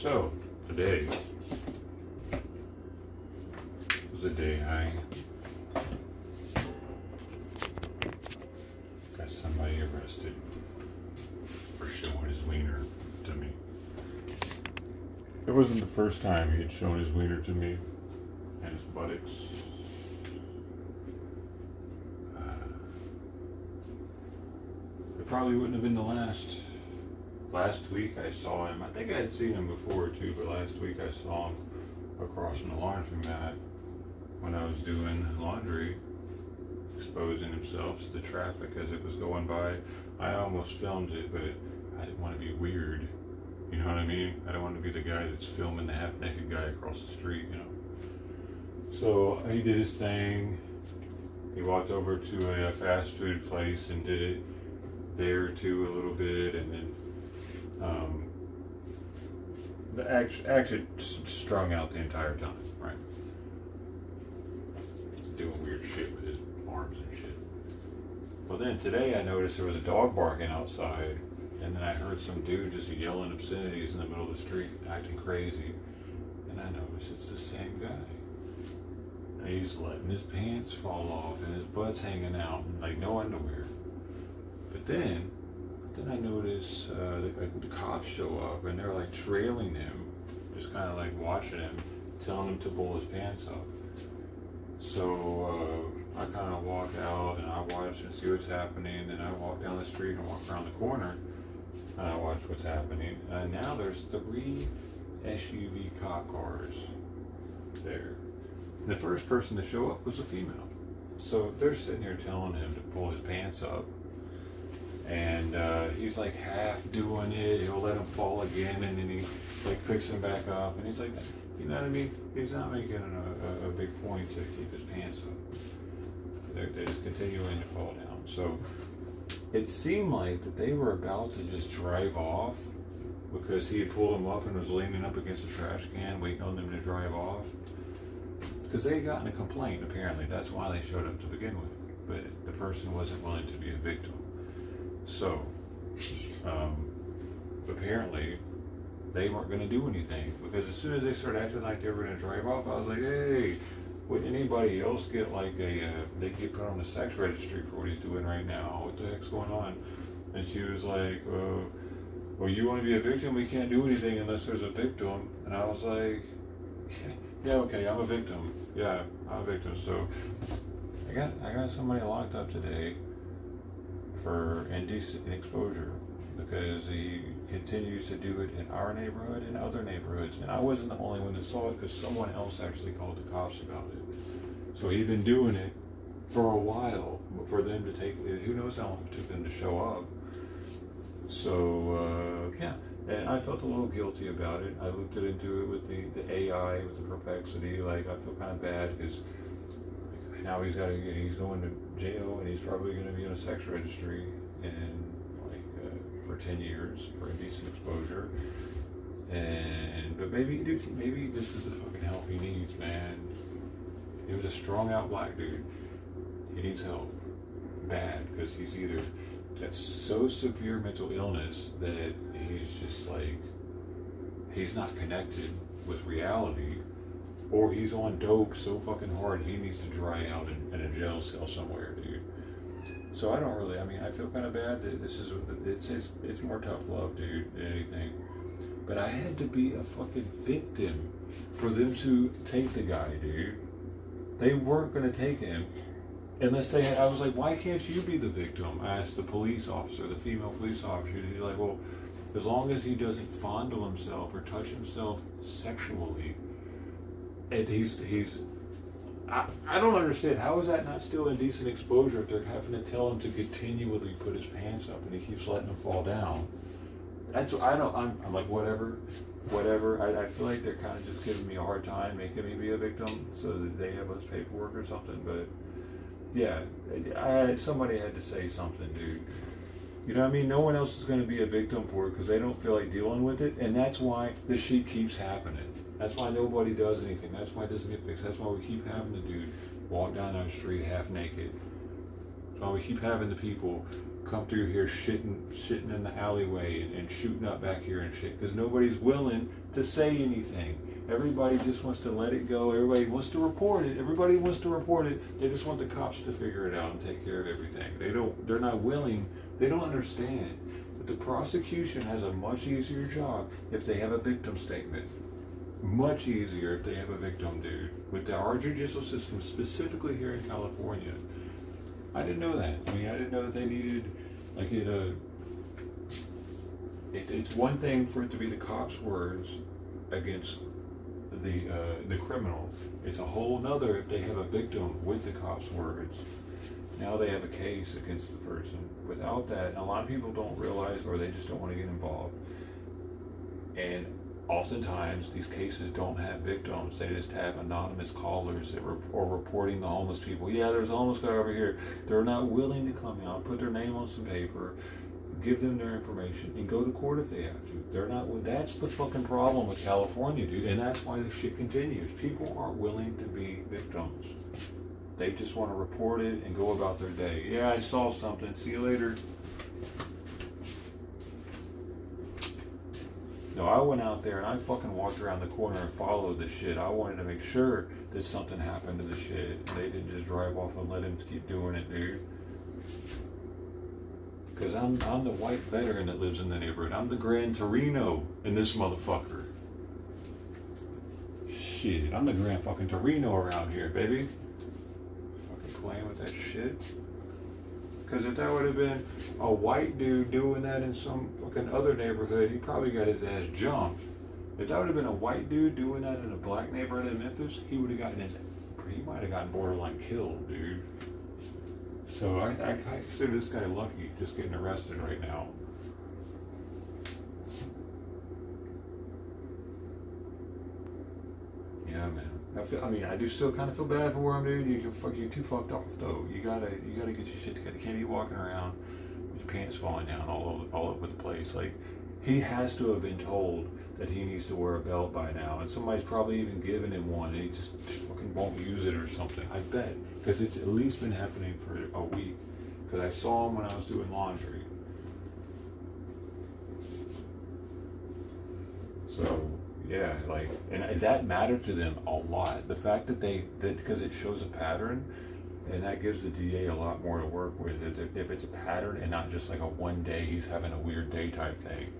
So, today was the day I got somebody arrested for showing his wiener to me. It wasn't the first time he had shown his wiener to me and his buttocks. It probably wouldn't have been the last. Last week I saw him. I think I had seen him before too, but last week I saw him across from the laundromat when I was doing laundry, exposing himself to the traffic as it was going by. I almost filmed it, but I didn't want to be weird. You know what I mean? I don't want to be the guy that's filming the half-naked guy across the street, you know. So he did his thing. He walked over to a fast food place and did it there too a little bit, and then the acted strung out the entire time, right? Doing weird shit with his arms and shit. Well, then today I noticed there was a dog barking outside, and then I heard some dude just yelling obscenities in the middle of the street, acting crazy, and I noticed it's the same guy. And he's letting his pants fall off, and his butt's hanging out, and like no underwear. But then I notice the cops show up, and they're like trailing him, just kind of like watching him, telling him to pull his pants up. So I kind of walk out and I watch and see what's happening. Then I walk down the street and walk around the corner and I watch what's happening. And now there's 3 SUV cop cars there. The first person to show up was a female. So they're sitting here telling him to pull his pants up. And he's like half doing it. He'll let him fall again, and then he like picks him back up. And he's like, you know what I mean? He's not making a big point to keep his pants up. They're just continuing to fall down. So it seemed like that they were about to just drive off because he had pulled them up and was leaning up against a trash can, waiting on them to drive off. Because they had gotten a complaint, apparently. That's why they showed up to begin with. But the person wasn't willing to be a victim. So, apparently, they weren't going to do anything, because as soon as they started acting like they were going to drive off, I was like, hey, would anybody else get like they get put on the sex registry for what he's doing right now? What the heck's going on? And she was like, well, you want to be a victim? We can't do anything unless there's a victim. And I was like, yeah, okay, I'm a victim. Yeah, I'm a victim. So, I got somebody locked up today for indecent exposure because he continues to do it in our neighborhood and other neighborhoods. And I wasn't the only one that saw it because someone else actually called the cops about it. So he'd been doing it for a while for them to take, who knows how long it took them to show up. So, yeah, and I felt a little guilty about it. I looked into it with the AI, with the perplexity. Like, I feel kind of bad because now he's going to jail, and he's probably going to be in a sex registry for 10 years for indecent exposure. But maybe this is the fucking help he needs, man. He was a strung out black dude. He needs help bad because he's either got so severe mental illness that he's just like, he's not connected with reality, or he's on dope so fucking hard he needs to dry out in a jail cell somewhere, dude. So I don't really, I feel kind of bad that it's more tough love, dude, than anything. But I had to be a fucking victim for them to take the guy, dude. They weren't going to take him unless they had. I was like, why can't you be the victim? I asked the police officer, the female police officer. He's like, well, as long as he doesn't fondle himself or touch himself sexually, and I don't understand. How is that not still indecent exposure if they're having to tell him to continually put his pants up and he keeps letting them fall down? I'm like, whatever. I feel like they're kind of just giving me a hard time, making me be a victim so that they have us paperwork or something. But yeah, somebody had to say something, dude. You know what I mean? No one else is going to be a victim for it because they don't feel like dealing with it. And that's why the shit keeps happening. That's why nobody does anything. That's why it doesn't get fixed. That's why we keep having the dude walk down our street half naked. That's why we keep having the people come through here shitting in the alleyway and shooting up back here and shit, because nobody's willing to say anything. Everybody just wants to let it go. Everybody wants to report it. Everybody wants to report it. They just want the cops to figure it out and take care of everything. They're not willing. They don't understand that the prosecution has a much easier job if they have a victim statement. Much easier if they have a victim, dude. With our judicial system, specifically here in California. I didn't know that. I mean, I didn't know that they needed, like, it's one thing for it to be the cop's words against the criminal. It's a whole nother if they have a victim with the cop's words. Now they have a case against the person. Without that, a lot of people don't realize, or they just don't want to get involved. And oftentimes these cases don't have victims. They just have anonymous callers that or reporting the homeless people. Yeah, there's a homeless guy over here. They're not willing to come out, put their name on some paper, give them their information, and go to court if they have to. They're not. That's the fucking problem with California, dude, and that's why this shit continues. People aren't willing to be victims. They just want to report it and go about their day. Yeah, I saw something. See you later. No, I went out there and I fucking walked around the corner and followed the shit. I wanted to make sure that something happened to the shit. They didn't just drive off and let him keep doing it, dude. Because I'm the white veteran that lives in the neighborhood. I'm the Gran Torino in this motherfucker. Shit, I'm the Gran fucking Torino around here, baby. Fucking playing with that shit. Because if that would have been a white dude doing that in some fucking other neighborhood, he probably got his ass jumped. If that would have been a white dude doing that in a black neighborhood in Memphis, he would have gotten he might have gotten borderline killed, dude. So I consider this guy lucky just getting arrested right now. Yeah, man. I do still kind of feel bad for him, dude. You're too fucked off, though. You gotta get your shit together. You can't be walking around with your pants falling down all over the place. Like, he has to have been told that he needs to wear a belt by now, and somebody's probably even given him one, and he just fucking won't use it or something. I bet, because it's at least been happening for a week. Because I saw him when I was doing laundry. So. Yeah, like, and that mattered to them a lot. The fact that because it shows a pattern, and that gives the DA a lot more to work with. If it's a pattern and not just like a one day he's having a weird day type thing.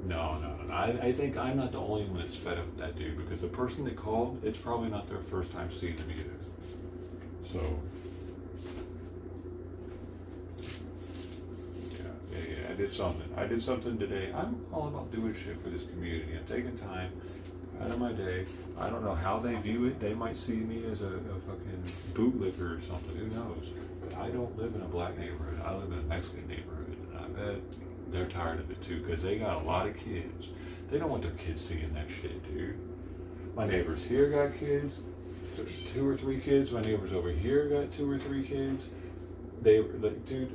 No. I think I'm not the only one that's fed up with that dude, because the person that called, it's probably not their first time seeing him either. So. Yeah, I did something today. I'm all about doing shit for this community. I'm taking time out of my day. I don't know how they view it. They might see me as a fucking bootlicker or something. Who knows? But I don't live in a black neighborhood. I live in a Mexican neighborhood. And I bet they're tired of it too, because they got a lot of kids. They don't want their kids seeing that shit, dude. My neighbors here got kids. 2 or 3 kids. My neighbors over here got 2 or 3 kids. They were like, dude,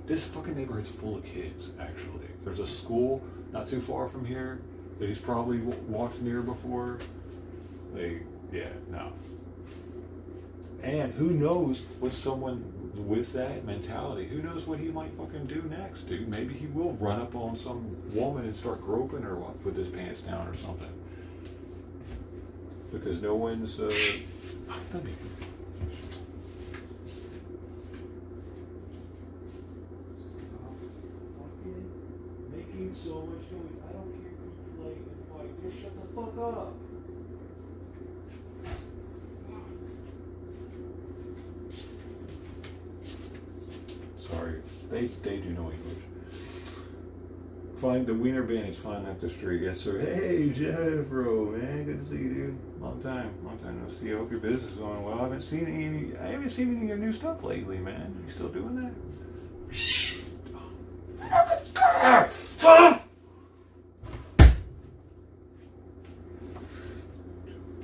this fucking neighborhood's full of kids, actually. There's a school not too far from here that he's probably walked near before. No. And who knows what someone with that mentality, who knows what he might fucking do next, dude? Maybe he will run up on some woman and start groping her with his pants down or something. Because no one's, so much noise. I don't care if you play and fight. Just shut the fuck up. Sorry, they do know English. Find the Wiener band is flying up the street. Yes, sir. Hey, Jeff, bro, man, good to see you, dude. Long time no see. I hope your business is going well. I haven't seen any of your new stuff lately, man. You still doing that?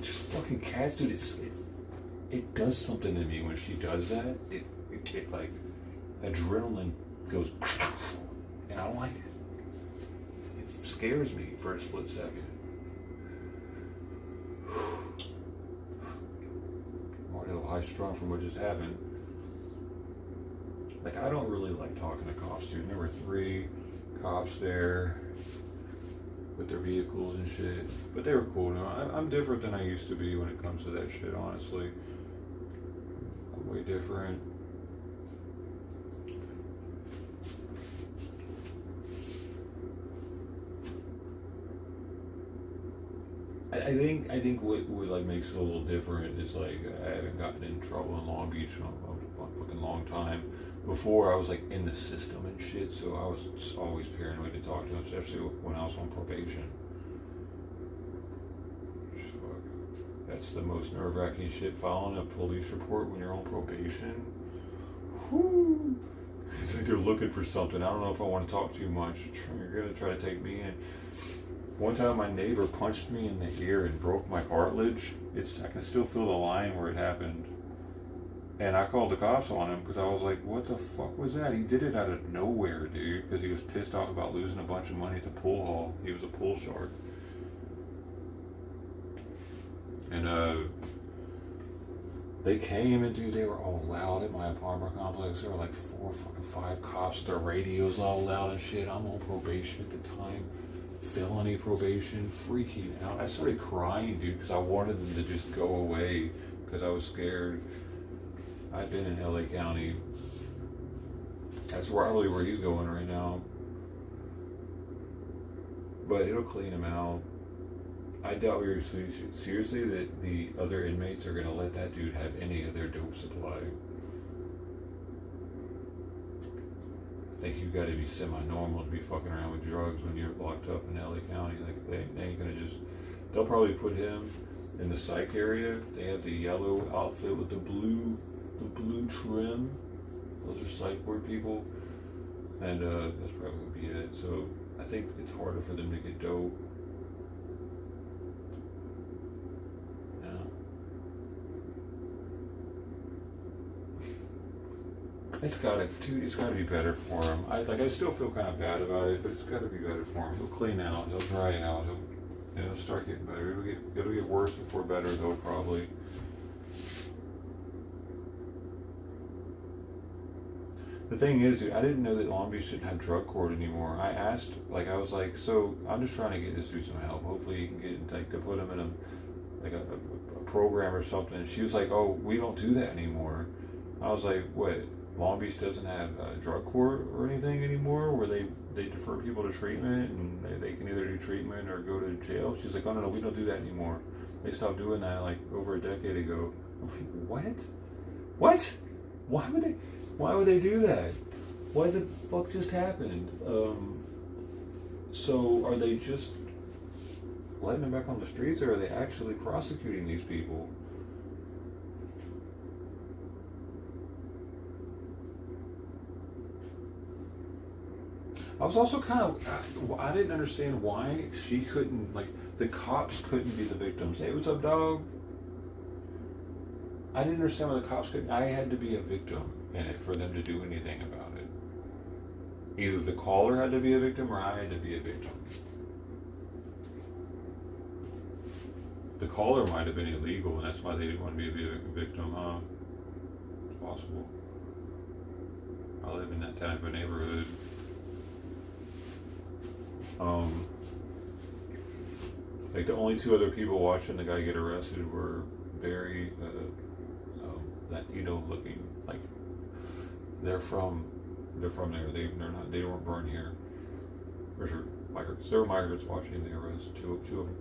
Just fucking cats, dude. It does something to me when she does that. It like adrenaline goes, and I don't like it. It scares me for a split second. I'm already a little high strung from what just happened. like, I don't really like talking to cops, dude. There were 3 cops there with their vehicles and shit, but they were cool. No, I'm different than I used to be when it comes to that shit, honestly. I'm way different. I think what like makes it a little different is like I haven't gotten in trouble in Long Beach in a fucking long time. Before I was like in the system and shit, so I was just always paranoid to talk to them, especially when I was on probation. Fuck. That's the most nerve-wracking shit. Filing a police report when you're on probation. Whoo! It's like they're looking for something. I don't know if I want to talk too much. You're gonna try to take me in. One time my neighbor punched me in the ear and broke my cartilage. I can still feel the line where it happened. And I called the cops on him because I was like, what the fuck was that? He did it out of nowhere, dude, because he was pissed off about losing a bunch of money at the pool hall. He was a pool shark. And they came and, dude, they were all loud at my apartment complex. There were like 4 fucking 5 cops. Their radios all loud and shit. I'm on probation at the time. Felony probation, freaking out. I started crying, dude, because I wanted them to just go away because I was scared. I've been in LA County. That's probably where he's going right now. But it'll clean him out. I doubt very seriously that the other inmates are going to let that dude have any of their dope supply. I think you've got to be semi-normal to be fucking around with drugs when you're locked up in LA County. Like, they ain't gonna just, they'll probably put him in the psych area. They have the yellow outfit with the blue trim. Those are psych ward people. And that's probably gonna be it. So I think it's harder for them to get dope. It's gotta be better for him. I still feel kind of bad about it, but it's gotta be better for him. He'll clean out, he'll dry out, he'll start getting better. It'll get worse before better though, probably. The thing is, dude, I didn't know that Long Beach didn't have drug court anymore. I asked, I was like, so I'm just trying to get this dude some help. Hopefully he can get, like, to put him in a program or something. And she was like, oh, we don't do that anymore. I was like, what? Long Beach doesn't have drug court or anything anymore where they defer people to treatment and they can either do treatment or go to jail? She's like, oh no, we don't do that anymore. They stopped doing that like over a decade ago. I'm like, what? Why would they do that? What the fuck just happened? So are they just letting them back on the streets, or are they actually prosecuting these people? I was also kind of, I didn't understand why she couldn't, like, the cops couldn't be the victims. Hey, what's up, dog? I didn't understand why the cops couldn't. I had to be a victim in it for them to do anything about it. Either the caller had to be a victim or I had to be a victim. The caller might have been illegal, and that's why they didn't want me to be a victim, huh? It's possible. I live in that type of neighborhood. Like, the only 2 other people watching the guy get arrested were very Latino looking. Like, they're from there. They weren't born here. For sure, migrants. There were migrants watching the arrest. Two of them.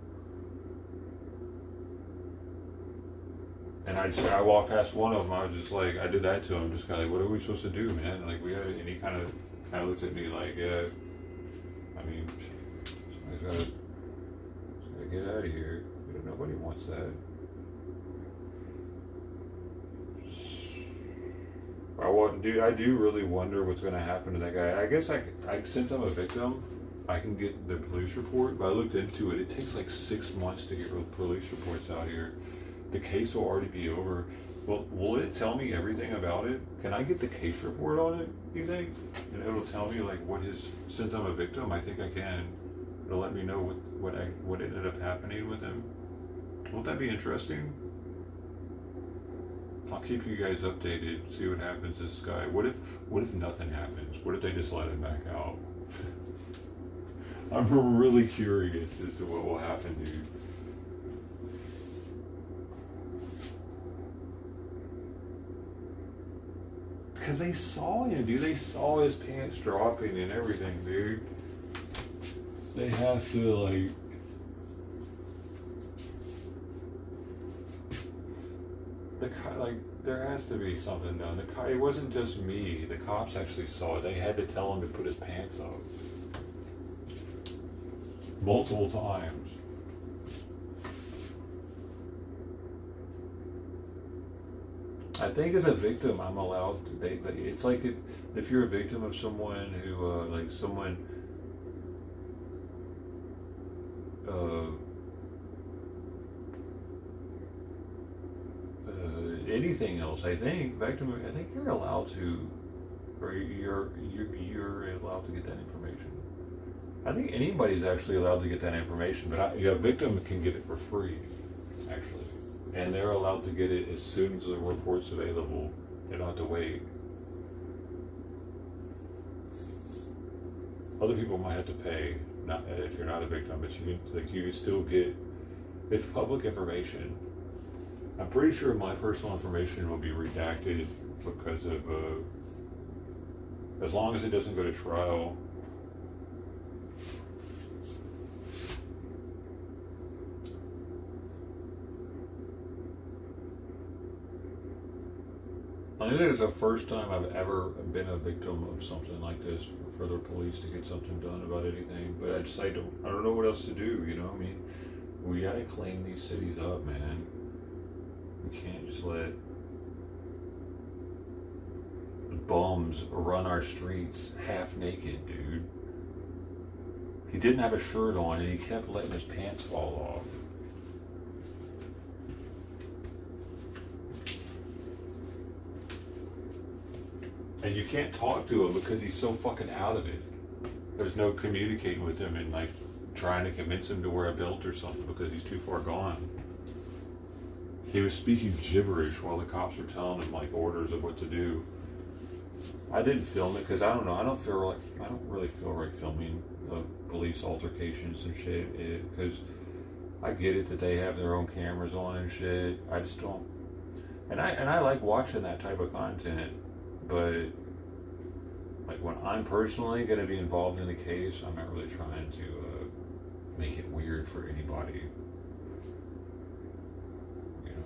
And I walked past one of them. I was just like, I did that to him. Just kind of like, what are we supposed to do, man? Like, and he kind of looked at me like, yeah. I mean, somebody's gotta get out of here. Nobody wants that. Dude, I do really wonder what's going to happen to that guy. I guess since I'm a victim, I can get the police report, but I looked into it. It takes like 6 months to get police reports out here. The case will already be over. Well, will it tell me everything about it? Can I get the case report on it, you think? And it'll tell me like since I'm a victim, I think I can. It'll let me know what ended up happening with him. Won't that be interesting? I'll keep you guys updated. See what happens to this guy. What if nothing happens? What if they just let him back out? I'm really curious as to what will happen, dude. Because they saw him, dude. They saw his pants dropping and everything, dude. They have to, there has to be something done. It wasn't just me. The cops actually saw it. They had to tell him to put his pants up. Multiple times. I think as a victim, I'm allowed to, it's like if you're a victim of someone who, anything else, I think you're allowed to, or you're allowed to get that information. I think anybody's actually allowed to get that information, but a victim can get it for free, actually, and they're allowed to get it as soon as the report's available. They don't have to wait. Other people might have to pay, not if you're not a victim, but you can still get. It's public information. I'm pretty sure my personal information will be redacted because of, as long as it doesn't go to trial. I think it's the first time I've ever been a victim of something like this for the police to get something done about anything. But I don't know what else to do, you know? I mean, we gotta clean these cities up, man. We can't just let bums run our streets half naked, dude. He didn't have a shirt on and he kept letting his pants fall off. And you can't talk to him because he's so fucking out of it. There's no communicating with him and trying to convince him to wear a belt or something because he's too far gone. He was speaking gibberish while the cops were telling him orders of what to do. I didn't film it because I don't know. I don't really feel right filming police altercations and shit. Because I get it that they have their own cameras on and shit. I just don't. And I like watching that type of content, but when I'm personally going to be involved in a case, I'm not really trying to make it weird for anybody.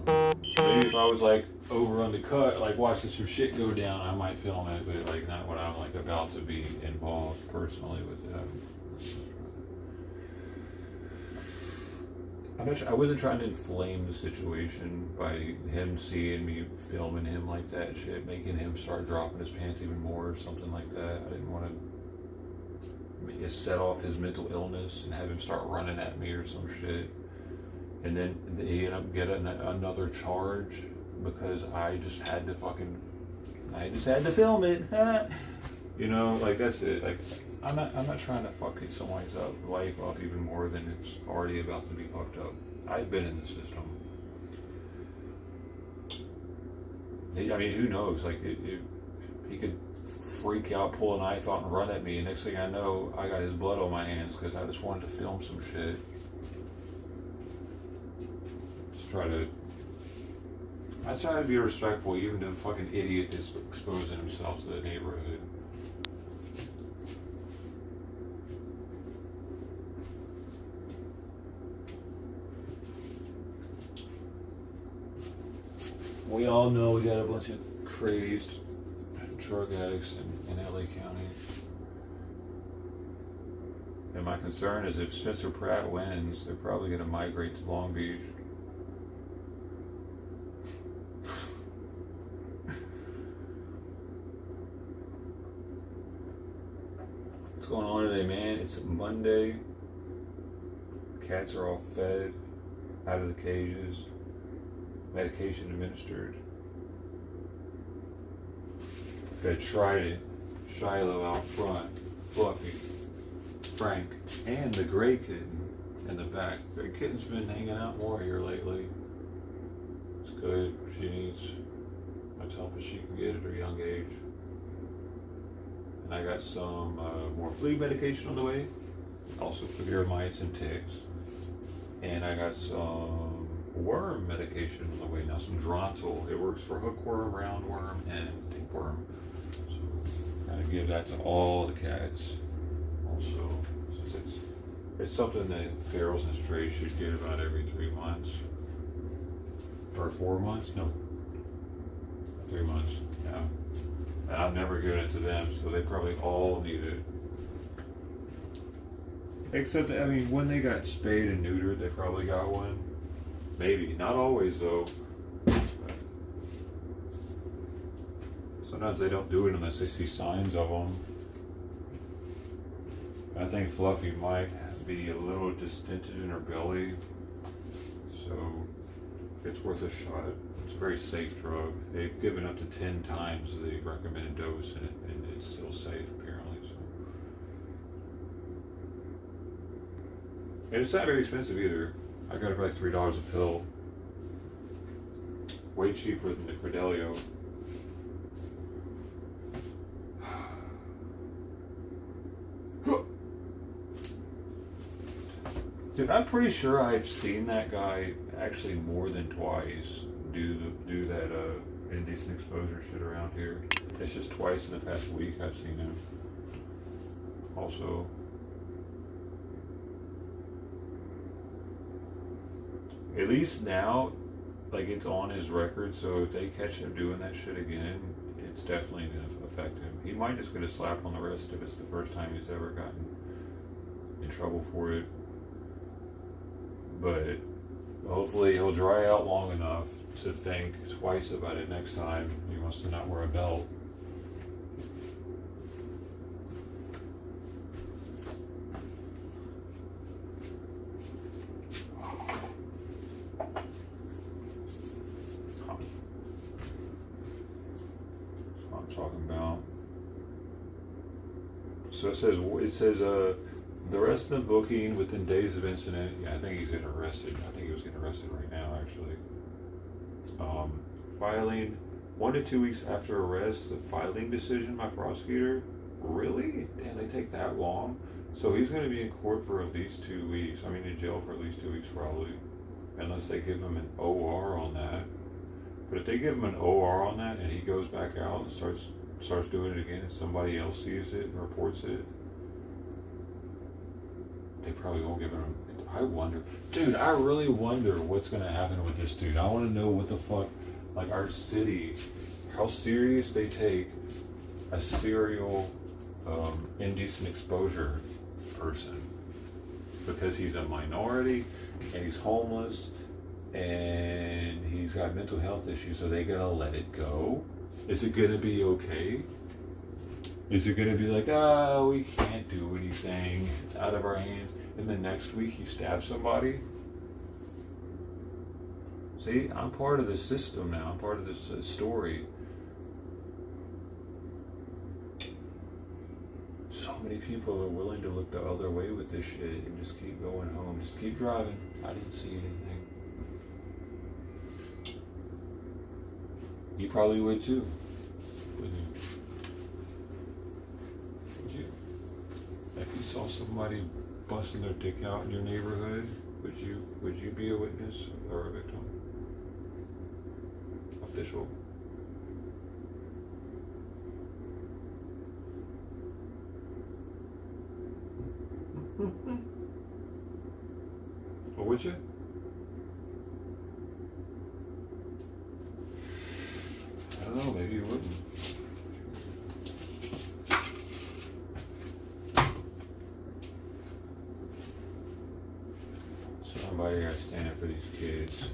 Maybe if I was over on the cut, watching some shit go down, I might film it, but not when I'm about to be involved personally with that. I wasn't trying to inflame the situation by him seeing me filming him like that shit, making him start dropping his pants even more or something like that. I didn't want to set off his mental illness and have him start running at me or some shit. And then he ended up getting another charge because I just had to film it. That's it. I'm not trying to fuck someone's life up even more than it's already about to be fucked up. I've been in the system. I mean, who knows? He could freak out, pull a knife out, and run at me. And next thing I know, I got his blood on my hands because I just wanted to film some shit. I try to be respectful even to the fucking idiot that's exposing himself to the neighborhood. We all know we got a bunch of crazed drug addicts in LA County. And my concern is if Spencer Pratt wins, they're probably going to migrate to Long Beach. What's going on today, man? It's Monday. Cats are all fed, out of the cages, medication administered. Fed Trident, Shiloh out front, Fluffy, Frank, and the gray kitten in the back. Gray kitten's been hanging out more here lately. It's good. She needs that she can get at her young age. And I got some more flea medication on the way, also for ear mites and ticks. And I got some worm medication on the way now, some Drontal. It works for hookworm, roundworm, and tapeworm. So kind of give that to all the cats. Also, since it's something that ferals and strays should get about every 3 months. Or 4 months? No. 3 months, yeah. And I've never given it to them, so they probably all need it. Except, I mean, when they got spayed and neutered, they probably got one. Maybe. Not always, though. Sometimes they don't do it unless they see signs of them. I think Fluffy might be a little distended in her belly, so it's worth a shot. It's a very safe drug. They've given up to 10 times the recommended dose, and it's still safe, apparently. So. And it's not very expensive either. I got it for like $3 a pill. Way cheaper than the Credelio. Dude, I'm pretty sure I've seen that guy actually more than twice do that indecent exposure shit around here. It's just twice in the past week I've seen him. Also, at least now, like, it's on his record, so if they catch him doing that shit again, it's definitely gonna affect him. He might just get a slap on the wrist if it's the first time he's ever gotten in trouble for it. But hopefully he'll dry out long enough to think twice about it next time he wants to not wear a belt. That's what I'm talking about. So it says the rest of the booking within days of incident. Yeah, I think he's getting arrested. I think he was getting arrested right now, actually. Filing 1 to 2 weeks after arrest, the filing decision by prosecutor. Really? Damn, they take that long? So he's going to be in court for at least 2 weeks. I mean, in jail for at least 2 weeks probably, unless they give him an OR on that. But if they give him an OR on that and he goes back out and starts doing it again and somebody else sees it and reports it, they probably won't give him. I wonder, dude, I really wonder what's going to happen with this dude. I want to know what the fuck, like, our city, how serious they take a serial indecent exposure person, because he's a minority and he's homeless and he's got mental health issues. So they gotta let it go? Is it gonna be okay? Is it going to be like, oh, we can't do anything, it's out of our hands, and the next week he stabs somebody? See, I'm part of the system now. I'm part of this story. So many people are willing to look the other way with this shit and just keep going home. Just keep driving. I didn't see anything. You probably would too, wouldn't you? If you saw somebody busting their dick out in your neighborhood, would you be a witness or a victim? Official? Or would you? I don't know, maybe you wouldn't. Somebody gotta stand up for these kids.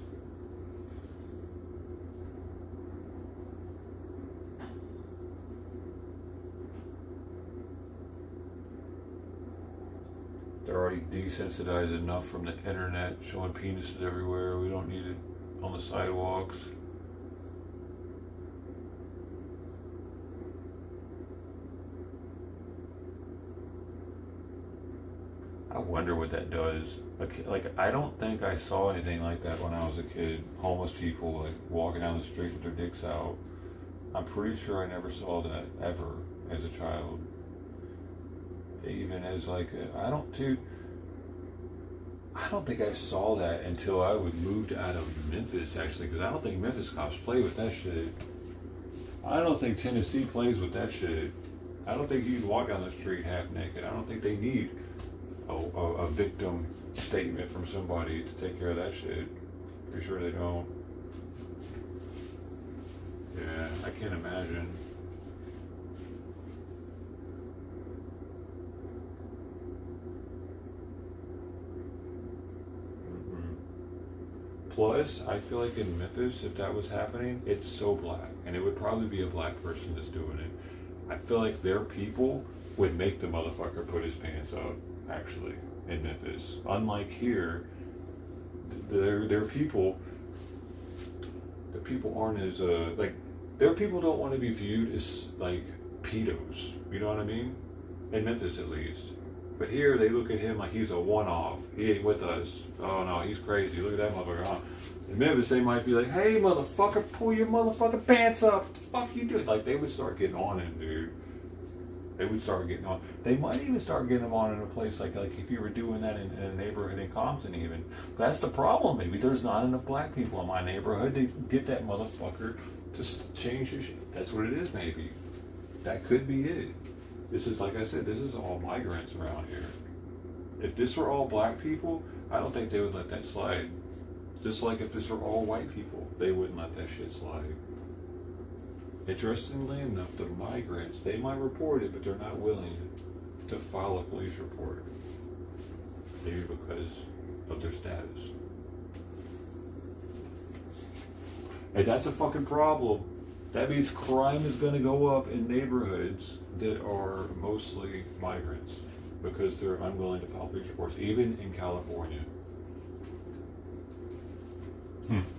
They're already desensitized enough from the internet showing penises everywhere. We don't need it on the sidewalks. I wonder what that does. Like, I don't think I saw anything like that when I was a kid. Homeless people, like, walking down the street with their dicks out. I'm pretty sure I never saw that ever as a child. Even as like, I don't think I saw that until I was moved out of Memphis, actually, because I don't think Memphis cops play with that shit. I don't think Tennessee plays with that shit. I don't think you can walk down the street half naked. I don't think they need a victim statement from somebody to take care of that shit. Pretty sure they don't. Yeah, I can't imagine. Plus, I feel like in Memphis, if that was happening, it's so black. And it would probably be a black person that's doing it. I feel like their people would make the motherfucker put his pants up, actually, in Memphis. Unlike here, their people, the people aren't as, like, their people don't want to be viewed as, like, pedos. You know what I mean? In Memphis, at least. But here, they look at him like he's a one-off. He ain't with us. Oh, no, he's crazy. Look at that motherfucker. Huh? In Memphis, they might be like, hey, motherfucker, pull your motherfucking pants up. What the fuck you doing? Like, they would start getting on him, dude. They would start getting on. They might even start getting him on in a place like if you were doing that in a neighborhood in Compton even. But that's the problem, maybe. There's not enough black people in my neighborhood to get that motherfucker to change his shit. That's what it is, maybe. That could be it. This is, like I said, this is all migrants around here. If this were all black people, I don't think they would let that slide. Just like if this were all white people, they wouldn't let that shit slide. Interestingly enough, the migrants, they might report it, but they're not willing to file a police report. Maybe because of their status. And that's a fucking problem. That means crime is going to go up in neighborhoods that are mostly migrants because they're unwilling to file police reports, even in California.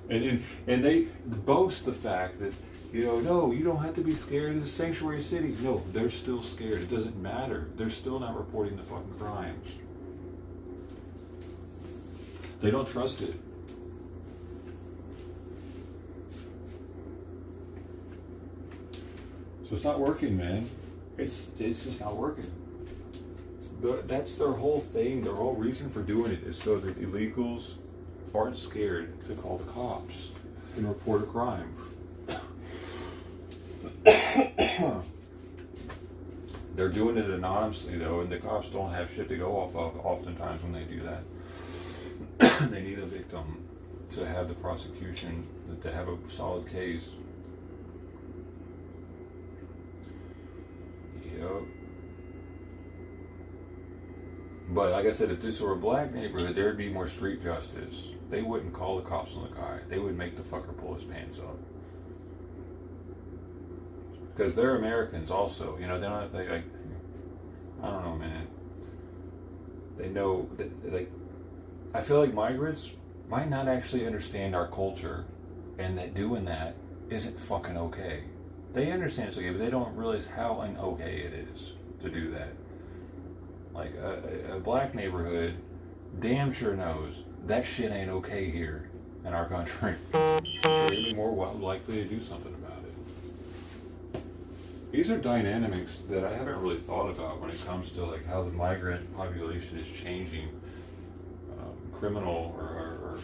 And they boast the fact that, no, you don't have to be scared. It's a sanctuary city. No, they're still scared. It doesn't matter. They're still not reporting the fucking crimes. They don't trust it. So it's not working, man. It's just not working. That's their whole thing. Their whole reason for doing it is so that illegals aren't scared to call the cops and report a crime. They're doing it anonymously, though, and the cops don't have shit to go off of oftentimes when they do that. They need a victim to have the prosecution, to have a solid case. Yep. But like I said, if this were a black neighborhood, there'd be more street justice. They wouldn't call the cops on the guy. They would make the fucker pull his pants up. Because they're Americans also. They're not, I don't know, man. They know, that, I feel like migrants might not actually understand our culture, and that doing that isn't fucking okay. They understand it's okay, but they don't realize how un-okay it is to do that. Like, a black neighborhood damn sure knows that shit ain't okay here in our country. They're even more likely to do something about it. These are dynamics that I haven't really thought about when it comes to like how the migrant population is changing criminal or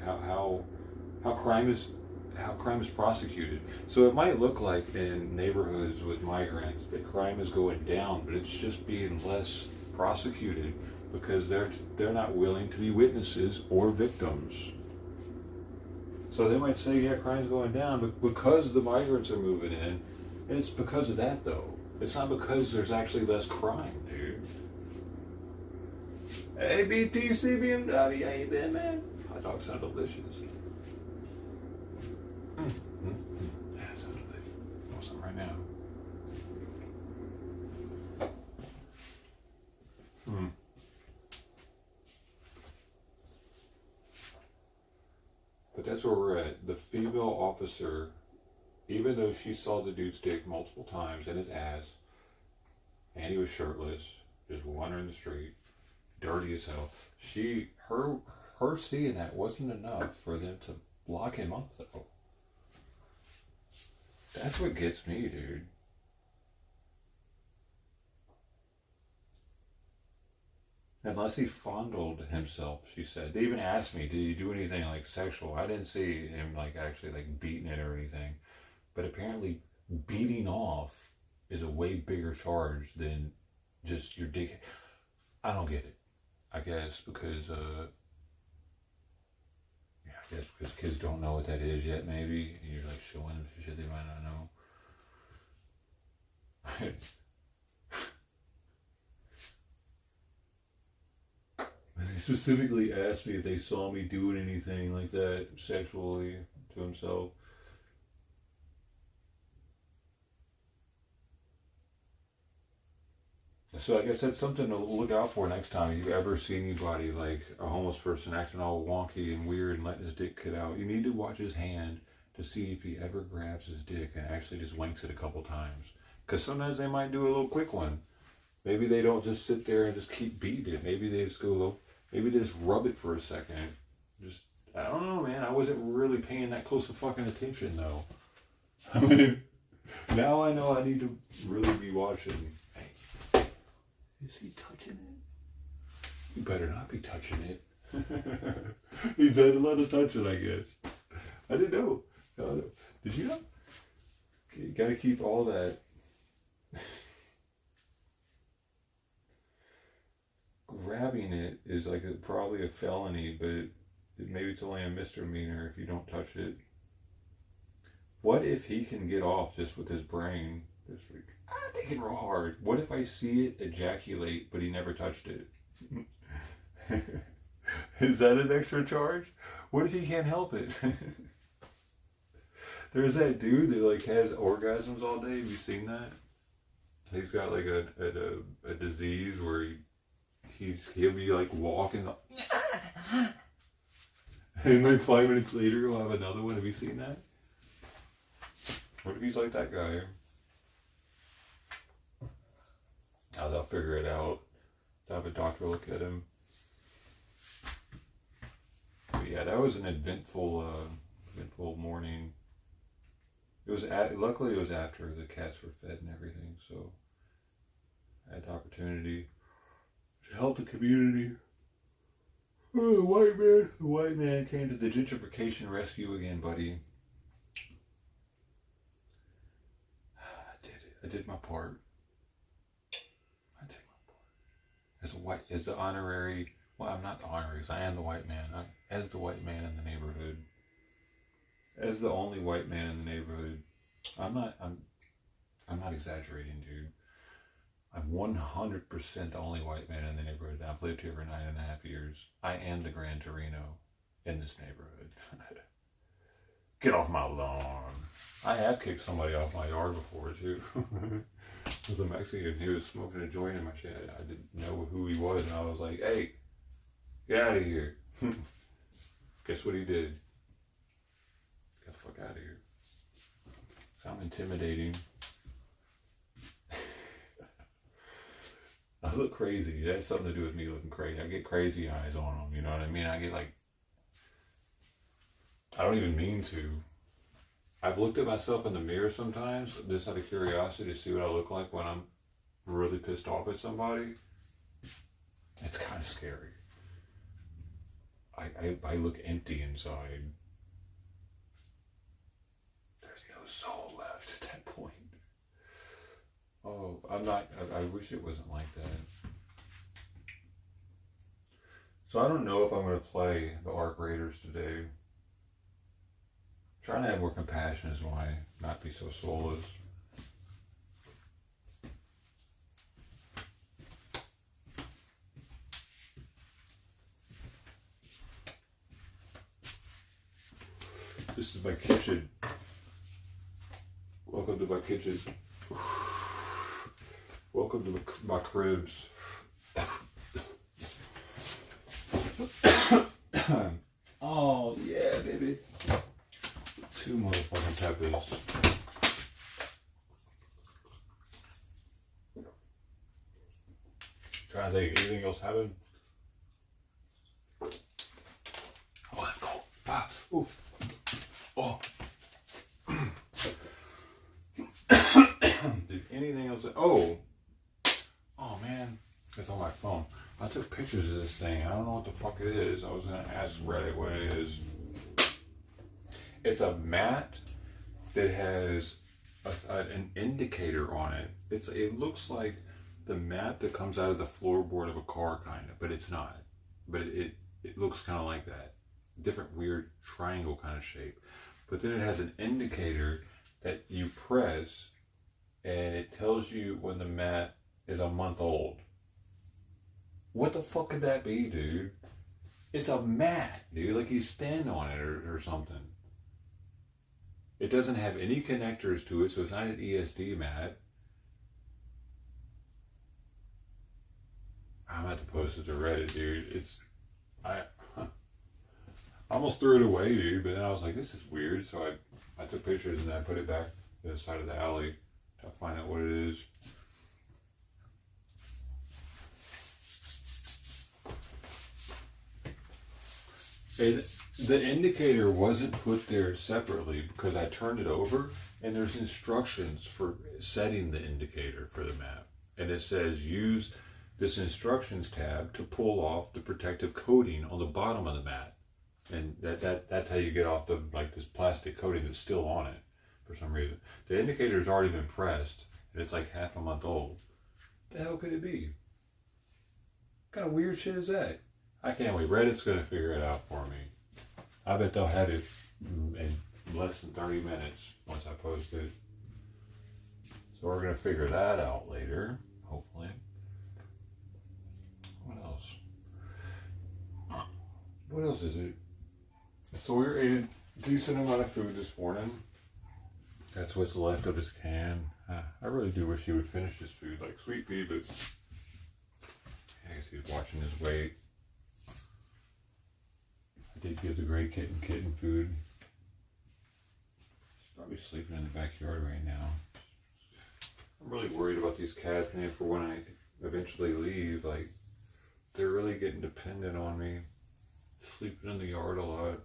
how crime is prosecuted. So it might look like in neighborhoods with migrants that crime is going down, but it's just being less prosecuted because they're not willing to be witnesses or victims. So they might say, yeah, crime's going down, but because the migrants are moving in, and it's because of that though. It's not because there's actually less crime, dude. Hey, BTC, BMW, how you been, man? Hot dogs sound delicious. Yeah, it sounds delicious. I want some right now. But that's where we're at. The female officer, even though she saw the dude's dick multiple times in his ass, and he was shirtless, just wandering the street, dirty as hell, her seeing that wasn't enough for them to lock him up, though. That's what gets me, dude. Unless he fondled himself, she said. They even asked me, did he do anything like sexual? I didn't see him like actually like beating it or anything. But apparently beating off is a way bigger charge than just your dick. I don't get it. I guess because yeah, I guess because kids don't know what that is yet, maybe. And you're like showing them some shit they might not know. They specifically asked me if they saw me doing anything like that sexually to himself. So I guess that's something to look out for next time. If you ever see anybody like a homeless person acting all wonky and weird and letting his dick cut out, you need to watch his hand to see if he ever grabs his dick and actually just winks it a couple times. Because sometimes they might do a little quick one. Maybe they don't just sit there and just keep beating it. Maybe they just go low. Maybe they just rub it for a second. Just, I don't know, man. I wasn't really paying that close of fucking attention, though. I mean, now I know I need to really be watching. Hey, is he touching it? You better not be touching it. He's had a lot of touching, I guess. I didn't know. Did you know? Okay, you gotta keep all that. Grabbing it is like probably a felony, but maybe it's only a misdemeanor if you don't touch it. What if he can get off just with his brain? Just like, thinking real hard. What if I see it ejaculate, but he never touched it? Is that an extra charge? What if he can't help it? There's that dude that like has orgasms all day. Have you seen that? He's got like a disease where he'll be like walking and then 5 minutes later he'll have another one. Have you seen that? What if he's like that guy? Now they'll figure it out. They'll have a doctor look at him. But yeah, that was an eventful morning. It was luckily it was after the cats were fed and everything, so I had the opportunity to help the community. Oh, the white man came to the gentrification rescue again, buddy. I did it. I did my part. I did my part. As the honorary, well, I'm not the honorary, because I am the white man. As the white man in the neighborhood. As the only white man in the neighborhood. I'm not exaggerating, dude. I'm 100% the only white man in the neighborhood. I've lived here for 9.5 years. I am the Gran Torino in this neighborhood. Get off my lawn. I have kicked somebody off my yard before, too. It was a Mexican. He was smoking a joint in my shed. I didn't know who he was, and I was like, hey, get out of here. Guess what he did? Get the fuck out of here. I'm intimidating. I look crazy. That has something to do with me looking crazy. I get crazy eyes on them. You know what I mean? I get like, I don't even mean to. I've looked at myself in the mirror sometimes, just out of curiosity to see what I look like when I'm really pissed off at somebody. It's kind of scary. I look empty inside. There's no soul left at that point. Oh, I wish it wasn't like that. So I don't know if I'm going to play the Arc Raiders today. Trying to have more compassion is why, not be so soulless. This is my kitchen. Welcome to my kitchen. Welcome to my cribs. Oh, yeah, baby. 2 motherfucking peppers. Trying to think, anything else happen? Oh, that's cold. Ah, ooh. Oh. was like, oh man, it's on my phone. I took pictures of this thing. I don't know what the fuck it is. I was gonna ask Reddit what it is. It's a mat that has an indicator on it. It looks like the mat that comes out of the floorboard of a car, kind of, but it's not. But it looks kind of like that. Different weird triangle kind of shape. But then it has an indicator that you press, and it tells you when the mat is a month old. What the fuck could that be, dude? It's a mat, dude. Like you stand on it or something. It doesn't have any connectors to it, so it's not an ESD mat. I'm about to post it to Reddit, dude. I almost threw it away, dude, but then I was like, this is weird. So I took pictures and then I put it back to the side of the alley to find out what it is. The indicator wasn't put there separately because I turned it over and there's instructions for setting the indicator for the map. And it says use this instructions tab to pull off the protective coating on the bottom of the mat. And that's how you get off this plastic coating that's still on it for some reason. The indicator's already been pressed and it's like half a month old. What the hell could it be? What kind of weird shit is that? I can't wait. Reddit's going to figure it out for me. I bet they'll have it in less than 30 minutes once I post it. So we're going to figure that out later, hopefully. What else? What else is it? So we ate a decent amount of food this morning. That's what's left of his can. I really do wish he would finish his food like Sweet Pea, but I guess he's watching his weight. I did give the gray kitten food. He's probably sleeping in the backyard right now. I'm really worried about these cats, man, for when I eventually leave. Like, they're really getting dependent on me. Sleeping in the yard a lot.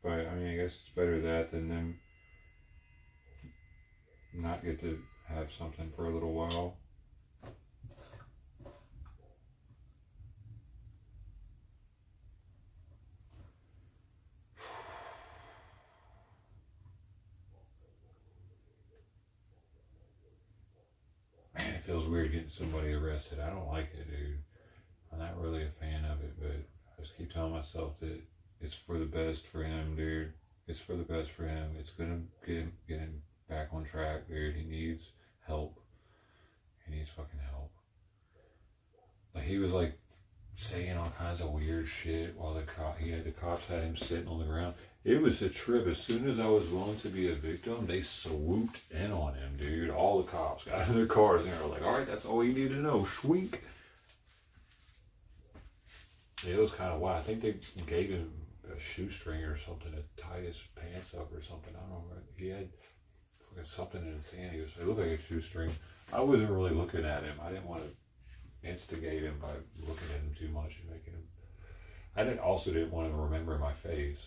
But, I mean, I guess it's better that than them not get to have something for a little while. Man, it feels weird getting somebody arrested. I don't like it, dude. I'm not really a fan of it, but I just keep telling myself that it's for the best for him, dude. It's for the best for him. It's gonna get him back on track, dude. He needs help. He needs fucking help. Like, he was like saying all kinds of weird shit while the cops had him sitting on the ground. It was a trip. As soon as I was willing to be a victim, they swooped in on him, dude. All the cops got out of their cars and they were like, all right, that's all you need to know. Schwink. It was kind of wild. I think they gave him a shoestring or something to tie his pants up or something. I don't know. He had fucking something in his hand. It looked like a shoestring. I wasn't really looking at him. I didn't want to instigate him by looking at him too much and making him. I didn't want him to remember my face.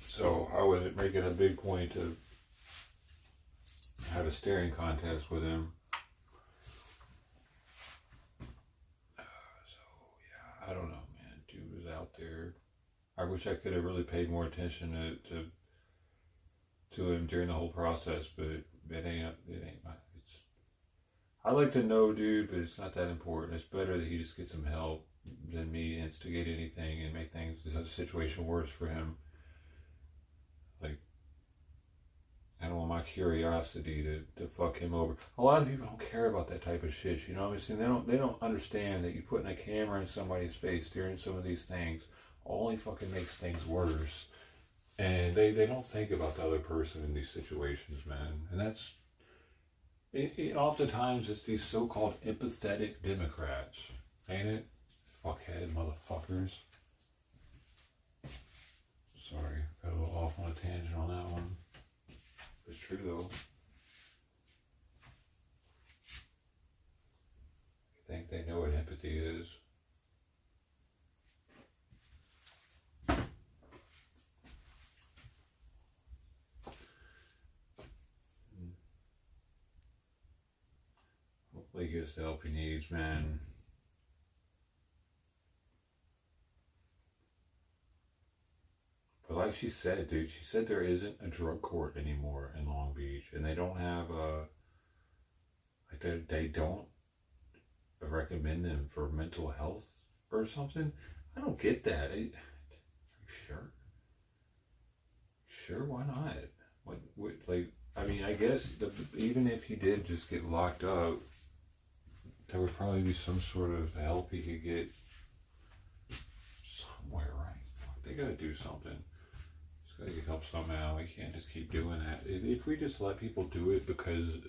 So I wasn't making a big point to have a staring contest with him. I don't know, man. Dude was out there. I wish I could have really paid more attention to him during the whole process, but it ain't my. I like to know, dude, but it's not that important. It's better that he just gets some help than me instigate anything and make the situation worse for him. Like, I don't want my curiosity to fuck him over. A lot of people don't care about that type of shit, you know what I'm saying? They don't understand that you putting a camera in somebody's face during some of these things only fucking makes things worse. And they don't think about the other person in these situations, man. And that's, oftentimes it's these so-called empathetic Democrats, ain't it? Fuckhead motherfuckers. Sorry, got a little off on a tangent on that one. It's true though. You think they know what empathy is? Hopefully he gets the help he needs, man. But like she said, dude, she said there isn't a drug court anymore in Long Beach, and they don't have they don't recommend them for mental health or something. I don't get that. Are you sure? Sure, why not? What like? I mean, I guess even if he did just get locked up, there would probably be some sort of help he could get somewhere, right? Fuck, they gotta do something. Just gotta get help somehow. We can't just keep doing that. If we just let people do it because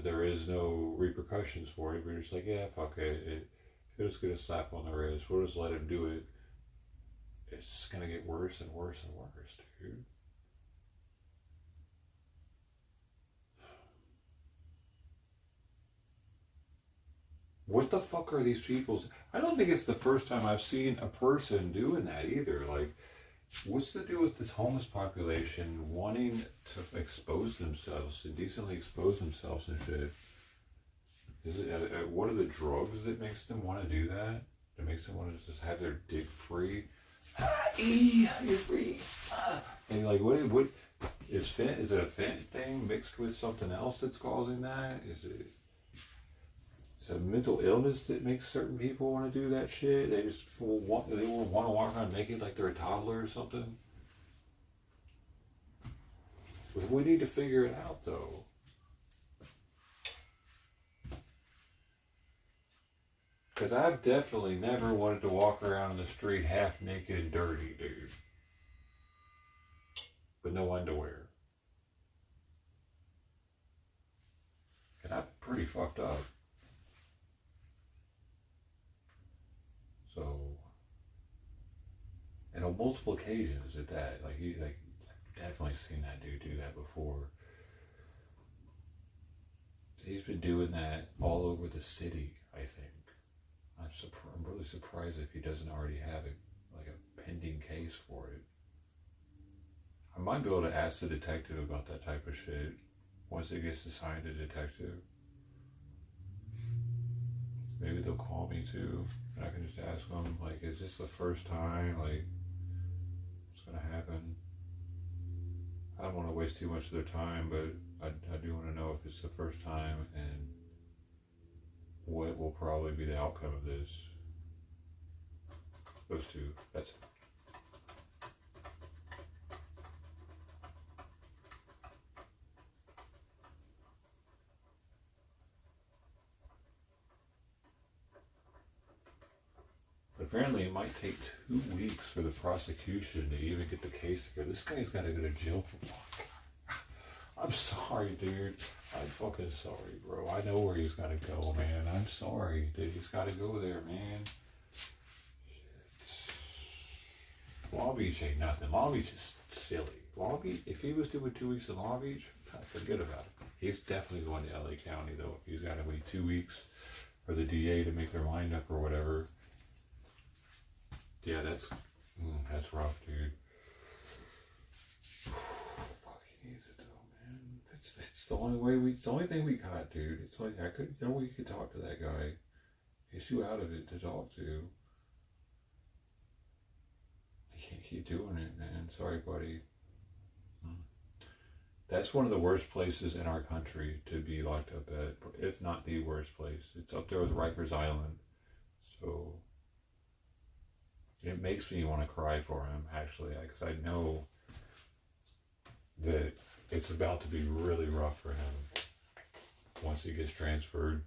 there is no repercussions for it, we're just like, yeah, fuck it. He'll just get a slap on the wrist. We'll just let him do it. It's just gonna get worse and worse and worse, dude. What the fuck are these people's? I don't think it's the first time I've seen a person doing that either. Like, what's the deal with this homeless population wanting to expose themselves, to decently expose themselves and shit? Is it what are the drugs that makes them want to do that? That makes them want to just have their dick free? You're free. And like, what is fent? Is it a fent thing mixed with something else that's causing that? Is it a mental illness that makes certain people want to do that shit? They just want to walk around naked like they're a toddler or something. We need to figure it out, though. Because I've definitely never wanted to walk around in the street half naked and dirty, dude. With no underwear. And I'm pretty fucked up. So, and on multiple occasions at that, I've definitely seen that dude do that before. He's been doing that all over the city, I think. I'm really surprised if he doesn't already have a pending case for it. I might be able to ask the detective about that type of shit once it gets assigned a detective. Maybe they'll call me too, and I can just ask them, like, is this the first time? Like, what's gonna happen? I don't want to waste too much of their time, but I do want to know if it's the first time and what will probably be the outcome of this. Those two. That's it. Apparently, it might take 2 weeks for the prosecution to even get the case together. This guy's got to go to jail for fuck. I'm sorry, dude. I'm fucking sorry, bro. I know where he's got to go, man. I'm sorry, dude. He's got to go there, man. Shit. Long Beach ain't nothing. Long Beach is silly. Long Beach, if he was doing 2 weeks in Long Beach, forget about it. He's definitely going to LA County, though. If he's got to wait 2 weeks for the DA to make their mind up or whatever. Yeah, that's rough, dude. Fuck, he needs it though, man. It's the only way it's the only thing we got, dude. It's like we could talk to that guy. He's too out of it to talk to. He can't keep doing it, man. Sorry, buddy. That's one of the worst places in our country to be locked up at, if not the worst place. It's up there with Rikers Island. So it makes me want to cry for him, actually, because I know that it's about to be really rough for him once he gets transferred.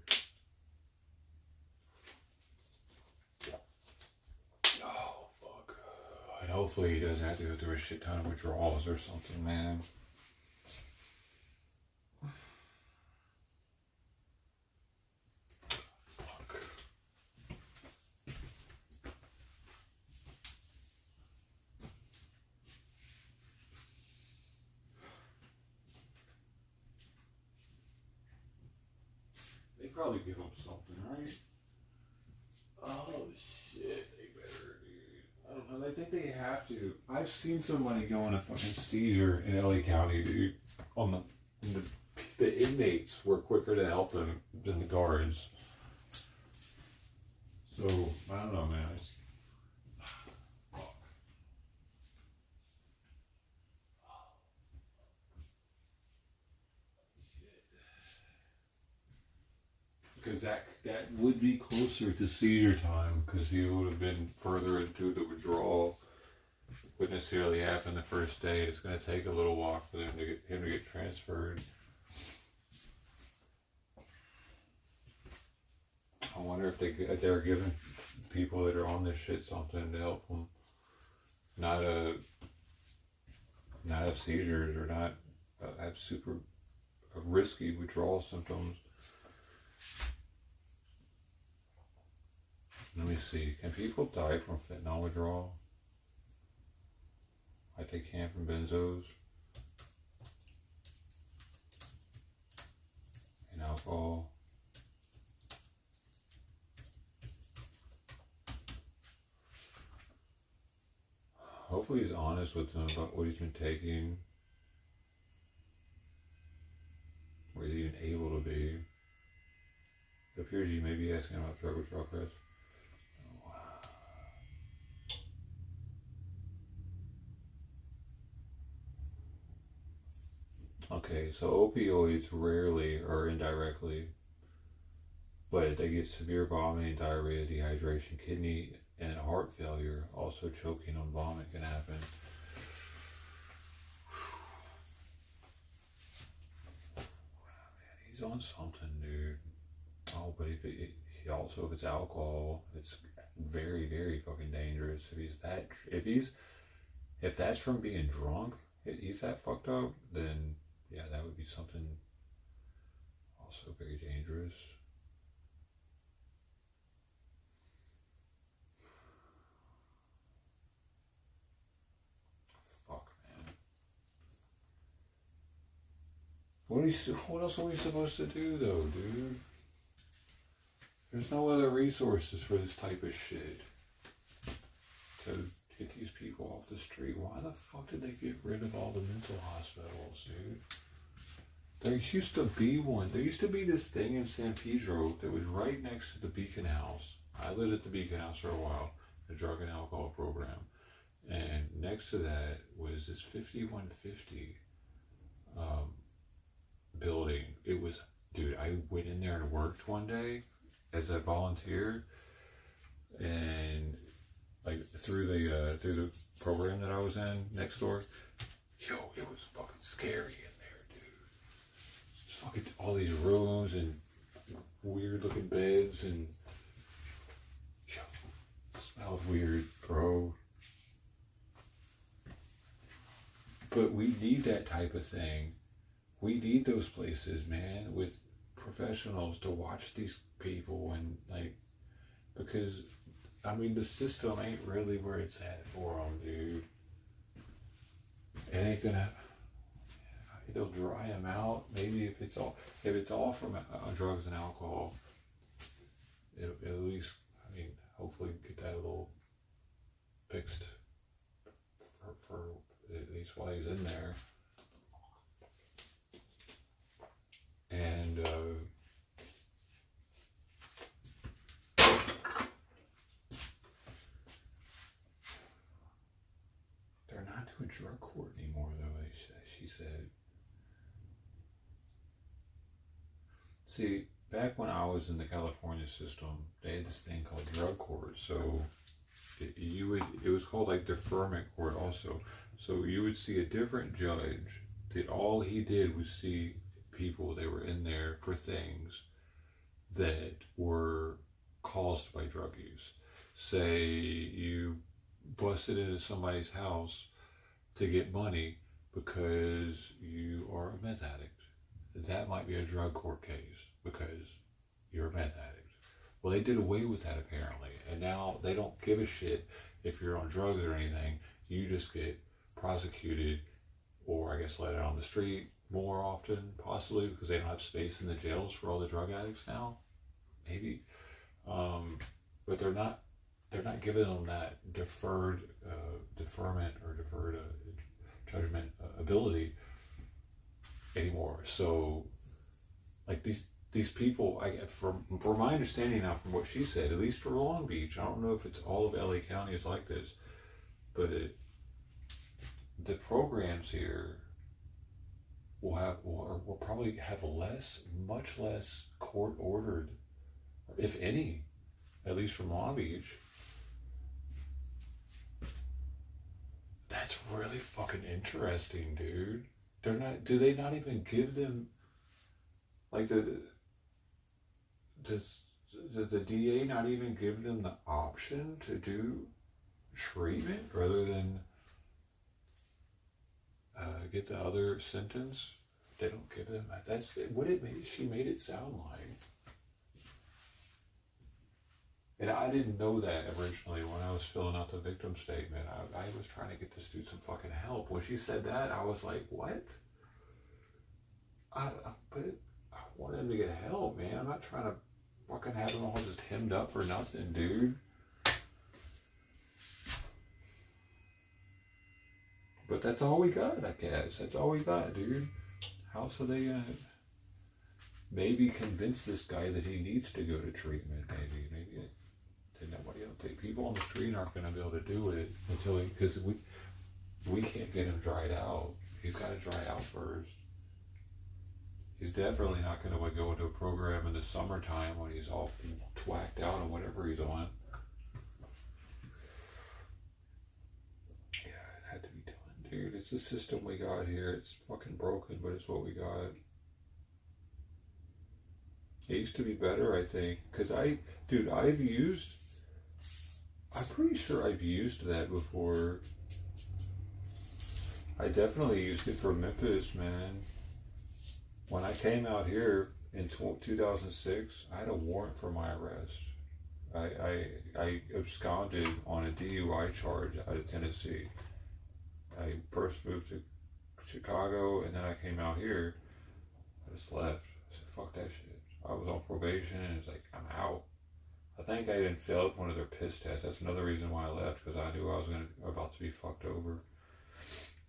Oh, fuck. And hopefully he doesn't have to go through a shit ton of withdrawals or something, man. Probably give him something, right? Oh shit, they better, dude. I don't know. I think they have to. I've seen somebody go on a fucking seizure in LA County, dude. the inmates were quicker to help them than the guards. So I don't know, man. Because that would be closer to seizure time, because he would have been further into the withdrawal. Wouldn't necessarily happen the first day. It's going to take a little while for him to get transferred. I wonder if they're giving people that are on this shit something to help them not have seizures or not have super risky withdrawal symptoms. Let me see. Can people die from fentanyl withdrawal? Like they can from benzos and alcohol? Hopefully he's honest with them about what he's been taking. Or he's even able to be. It appears you may be asking about drug withdrawal tests. Okay, so opioids rarely or indirectly, but they get severe vomiting, diarrhea, dehydration, kidney and heart failure. Also choking on vomit can happen. Man, he's on something, dude. Oh, but if it's alcohol, it's very, very fucking dangerous. If that's from being drunk, he's that fucked up, then yeah, that would be something also very dangerous. Fuck, man. What else are we supposed to do, though, dude? There's no other resources for this type of shit to get these people off the street. Why the fuck did they get rid of all the mental hospitals, dude? There used to be one. There used to be this thing in San Pedro that was right next to the Beacon House. I lived at the Beacon House for a while, the drug and alcohol program. And next to that was this 5150 building. It was, dude, I went in there and worked one day as a volunteer, and like through the program that I was in next door. Yo, it was fucking scary in there, dude. Just fucking all these rooms and weird looking beds, and yo, it smells weird, bro. But we need that type of thing. We need those places, man, with professionals to watch these people, and like, because I mean the system ain't really where it's at for them, dude. It ain't gonna. It'll dry them out. Maybe if it's all from drugs and alcohol, it'll at least, I mean, hopefully get that a little fixed for at least while he's in there. And they're not doing drug court anymore, though, she said. See, back when I was in the California system, they had this thing called drug court. So it was called like deferment court also. So you would see a different judge that all he did was see people that were in there for things that were caused by drug use. Say you busted into somebody's house to get money because you are a meth addict. That might be a drug court case because you're a meth addict. Well, they did away with that apparently, and now they don't give a shit if you're on drugs or anything. You just get prosecuted, or I guess let out on the street more often, possibly, because they don't have space in the jails for all the drug addicts now. Maybe, but they're not giving them that deferment or deferred judgment ability anymore. So like these people, from my understanding now, from what she said, at least for Long Beach, I don't know if it's all of LA County is like this, but the programs here will probably have much less court ordered, if any, at least from Long Beach. That's really fucking interesting, dude. Do they not even give them, like, does the DA not even give them the option to do treatment rather than get the other sentence? They don't give them that. That's what she made it sound like. And I didn't know that originally when I was filling out the victim statement. I was trying to get this dude some fucking help. When she said that, I was like, what? But I want him to get help, man. I'm not trying to fucking have him all just hemmed up for nothing, dude. But that's all we got, I guess. That's all we got, dude. How else are they gonna maybe convince this guy that he needs to go to treatment? Maybe nobody else. People on the street aren't gonna be able to do it until because we can't get him dried out. He's got to dry out first. He's definitely not going to go into a program in the summertime when he's all twacked out on whatever he's on. Yeah, it had to be done, dude. It's the system we got here. It's fucking broken, but it's what we got. It used to be better, I think, because I'm pretty sure I've used that before. I definitely used it for Memphis, man. When I came out here in 2006, I had a warrant for my arrest. I absconded on a DUI charge out of Tennessee. I first moved to Chicago, and then I came out here. I just left. I said, fuck that shit. I was on probation, and it's like, I'm out. I think I didn't fail up one of their piss tests. That's another reason why I left, because I knew I was about to be fucked over.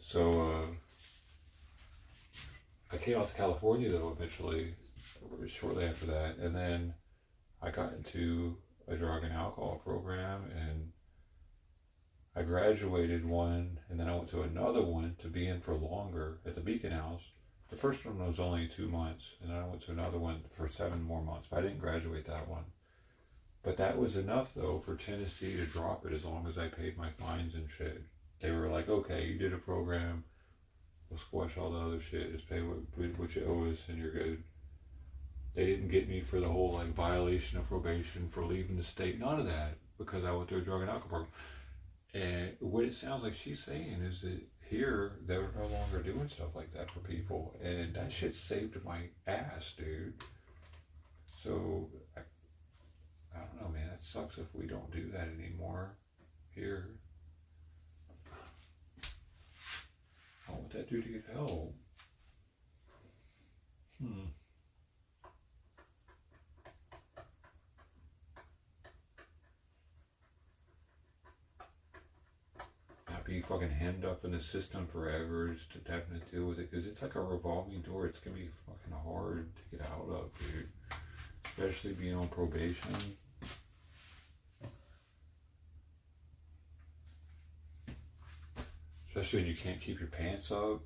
So, I came out to California, though, eventually, shortly after that, and then I got into a drug and alcohol program, and I graduated one, and then I went to another one to be in for longer at the Beacon House. The first one was only 2 months, and then I went to another one for 7 more months, but I didn't graduate that one. But that was enough, though, for Tennessee to drop it as long as I paid my fines and shit. They were like, okay, you did a program, we'll squash all the other shit, just pay what you owe us and you're good. They didn't get me for the whole like violation of probation for leaving the state, none of that, because I went to a drug and alcohol program. And what it sounds like she's saying is that here, they're no longer doing stuff like that for people. And that shit saved my ass, dude. So, I don't know, man, it sucks if we don't do that anymore here. I want that dude to get help. Not be fucking hemmed up in the system forever just to have to deal with it, because it's like a revolving door. It's gonna be fucking hard to get out of, dude. Especially being on probation. Especially when you can't keep your pants up.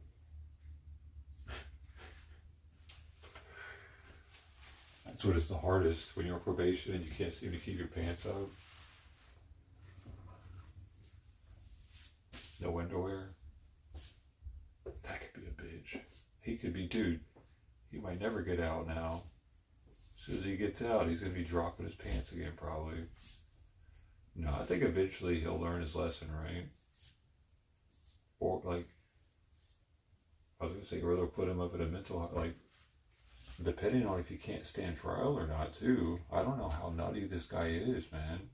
That's what is the hardest, when you're on probation and you can't seem to keep your pants up. No underwear. That could be a bitch. He could be, dude, he might never get out now. As soon as he gets out, he's going to be dropping his pants again, probably. No, I think eventually he'll learn his lesson, right? Or, like, I was going to say, or they'll put him up in a mental, like, depending on if he can't stand trial or not, too. I don't know how nutty this guy is, man.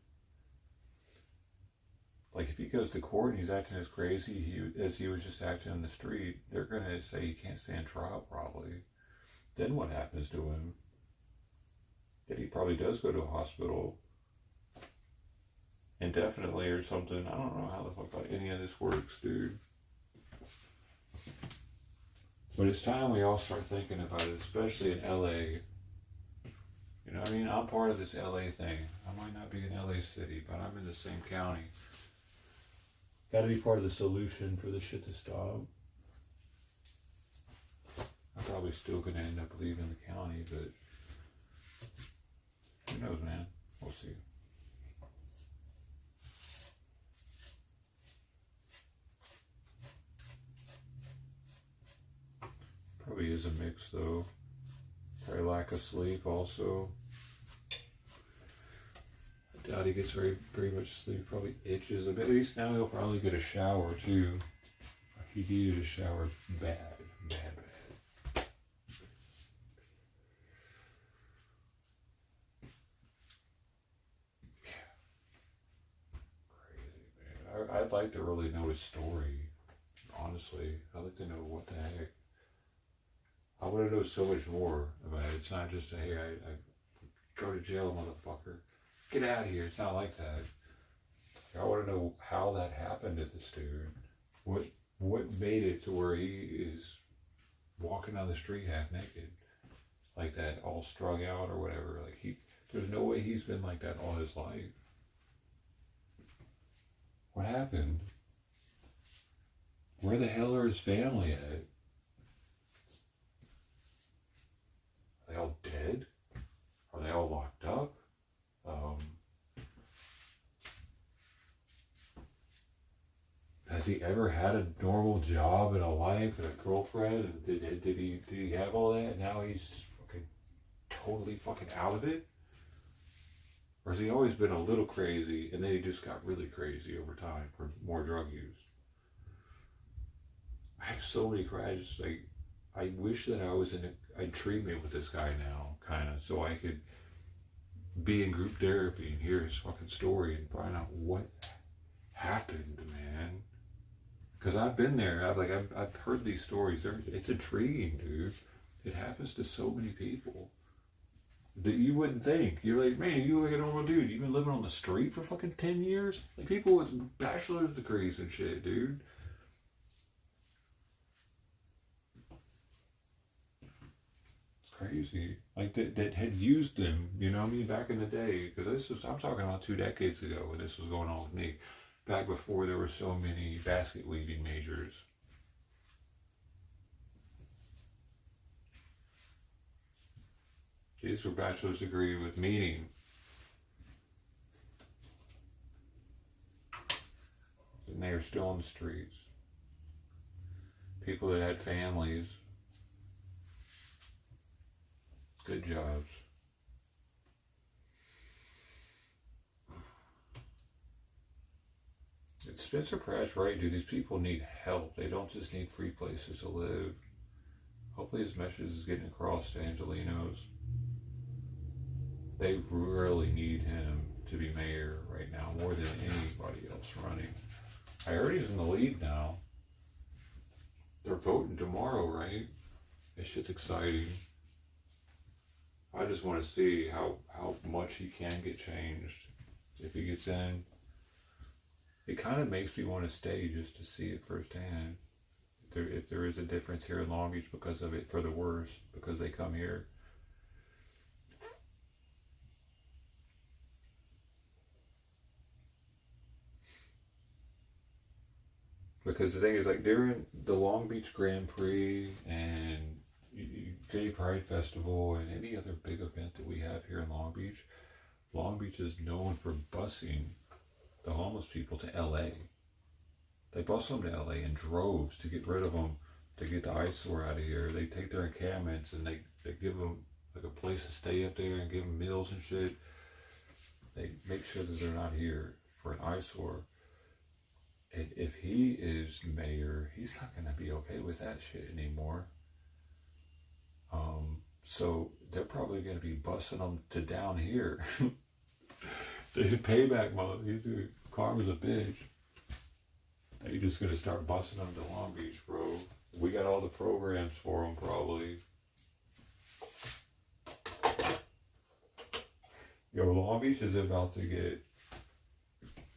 Like, if he goes to court and he's acting as crazy as he was just acting on the street, they're going to say he can't stand trial, probably. Then what happens to him? That he probably does go to a hospital indefinitely or something. I don't know how the fuck any of this works, dude. But it's time we all start thinking about it, especially in LA. You know what I mean? I'm part of this LA thing. I might not be in LA City, but I'm in the same county. Gotta be part of the solution for this shit to stop. I'm probably still gonna end up leaving the county, but who knows, man? We'll see. Probably is a mix though. Probably lack of sleep also. I doubt he gets very much sleep. Probably itches a bit. At least now he'll probably get a shower too. He needed a shower bad. Yeah. Crazy, man. I'd like to really know his story. Honestly, I'd like to know what the heck. I want to know so much more about it. It's not just a, hey, I go to jail, motherfucker. Get out of here. It's not like that. I want to know how that happened to this dude. What made it to where he is walking down the street half naked, like that, all strung out or whatever. Like there's no way he's been like that all his life. What happened? Where the hell are his family at? Are they all dead? Are they all locked up? Has he ever had a normal job and a life and a girlfriend? And did he have all that? And now he's just fucking totally fucking out of it? Or has he always been a little crazy and then he just got really crazy over time for more drug use? I have so many cries. Like, I wish that I was in a treatment with this guy now, kind of, so I could be in group therapy and hear his fucking story and find out what happened, man. Because I've been there. I've heard these stories. It's intriguing, dude. It happens to so many people that you wouldn't think. You're like, man, you look like a normal dude. You've been living on the street for fucking 10 years? Like, people with bachelor's degrees and shit, dude. Crazy. Like that had used them, you know what I mean, back in the day. Because I'm talking about 2 decades ago when this was going on with me. Back before there were so many basket weaving majors. These were bachelor's degree with meaning. And they are still on the streets. People that had families. Good jobs. It's Spencer Pratt's right, dude. These people need help. They don't just need free places to live. Hopefully his message is getting across to Angelenos. They really need him to be mayor right now, more than anybody else running. I heard he's in the lead now. They're voting tomorrow, right? This shit's exciting. I just want to see how much he can get changed if he gets in. It kind of makes me want to stay just to see it firsthand. If there is a difference here in Long Beach because of it, for the worse, because they come here. Because the thing is, like, during the Long Beach Grand Prix and Gay Pride Festival and any other big event that we have here in Long Beach is known for busing the homeless people to LA. They bus them to LA in droves to get rid of them, to get the eyesore out of here. They take their encampments and they give them like a place to stay up there and give them meals and shit. They make sure that they're not here for an eyesore. And if he is mayor, he's not going to be okay with that shit anymore. So they're probably going to be busing them to down here. They payback mode. Karma's a bitch. You're just going to start busing them to Long Beach, bro. We got all the programs for them, probably. Yo, Long Beach is about to get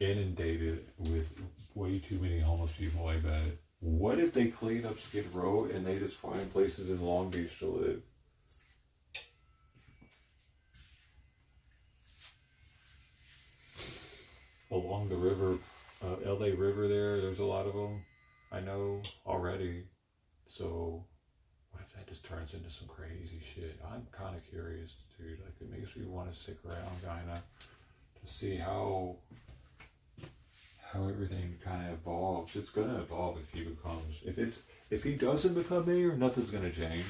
inundated with way too many homeless people like that. What if they clean up Skid Row and they just find places in Long Beach to live? along the river, LA River there. There's a lot of them. I know already. So what if that just turns into some crazy shit? I'm kind of curious, dude. Like, it makes me want to stick around, kinda, to see how everything kind of evolves. It's gonna evolve if he becomes. If he doesn't become mayor, nothing's gonna change.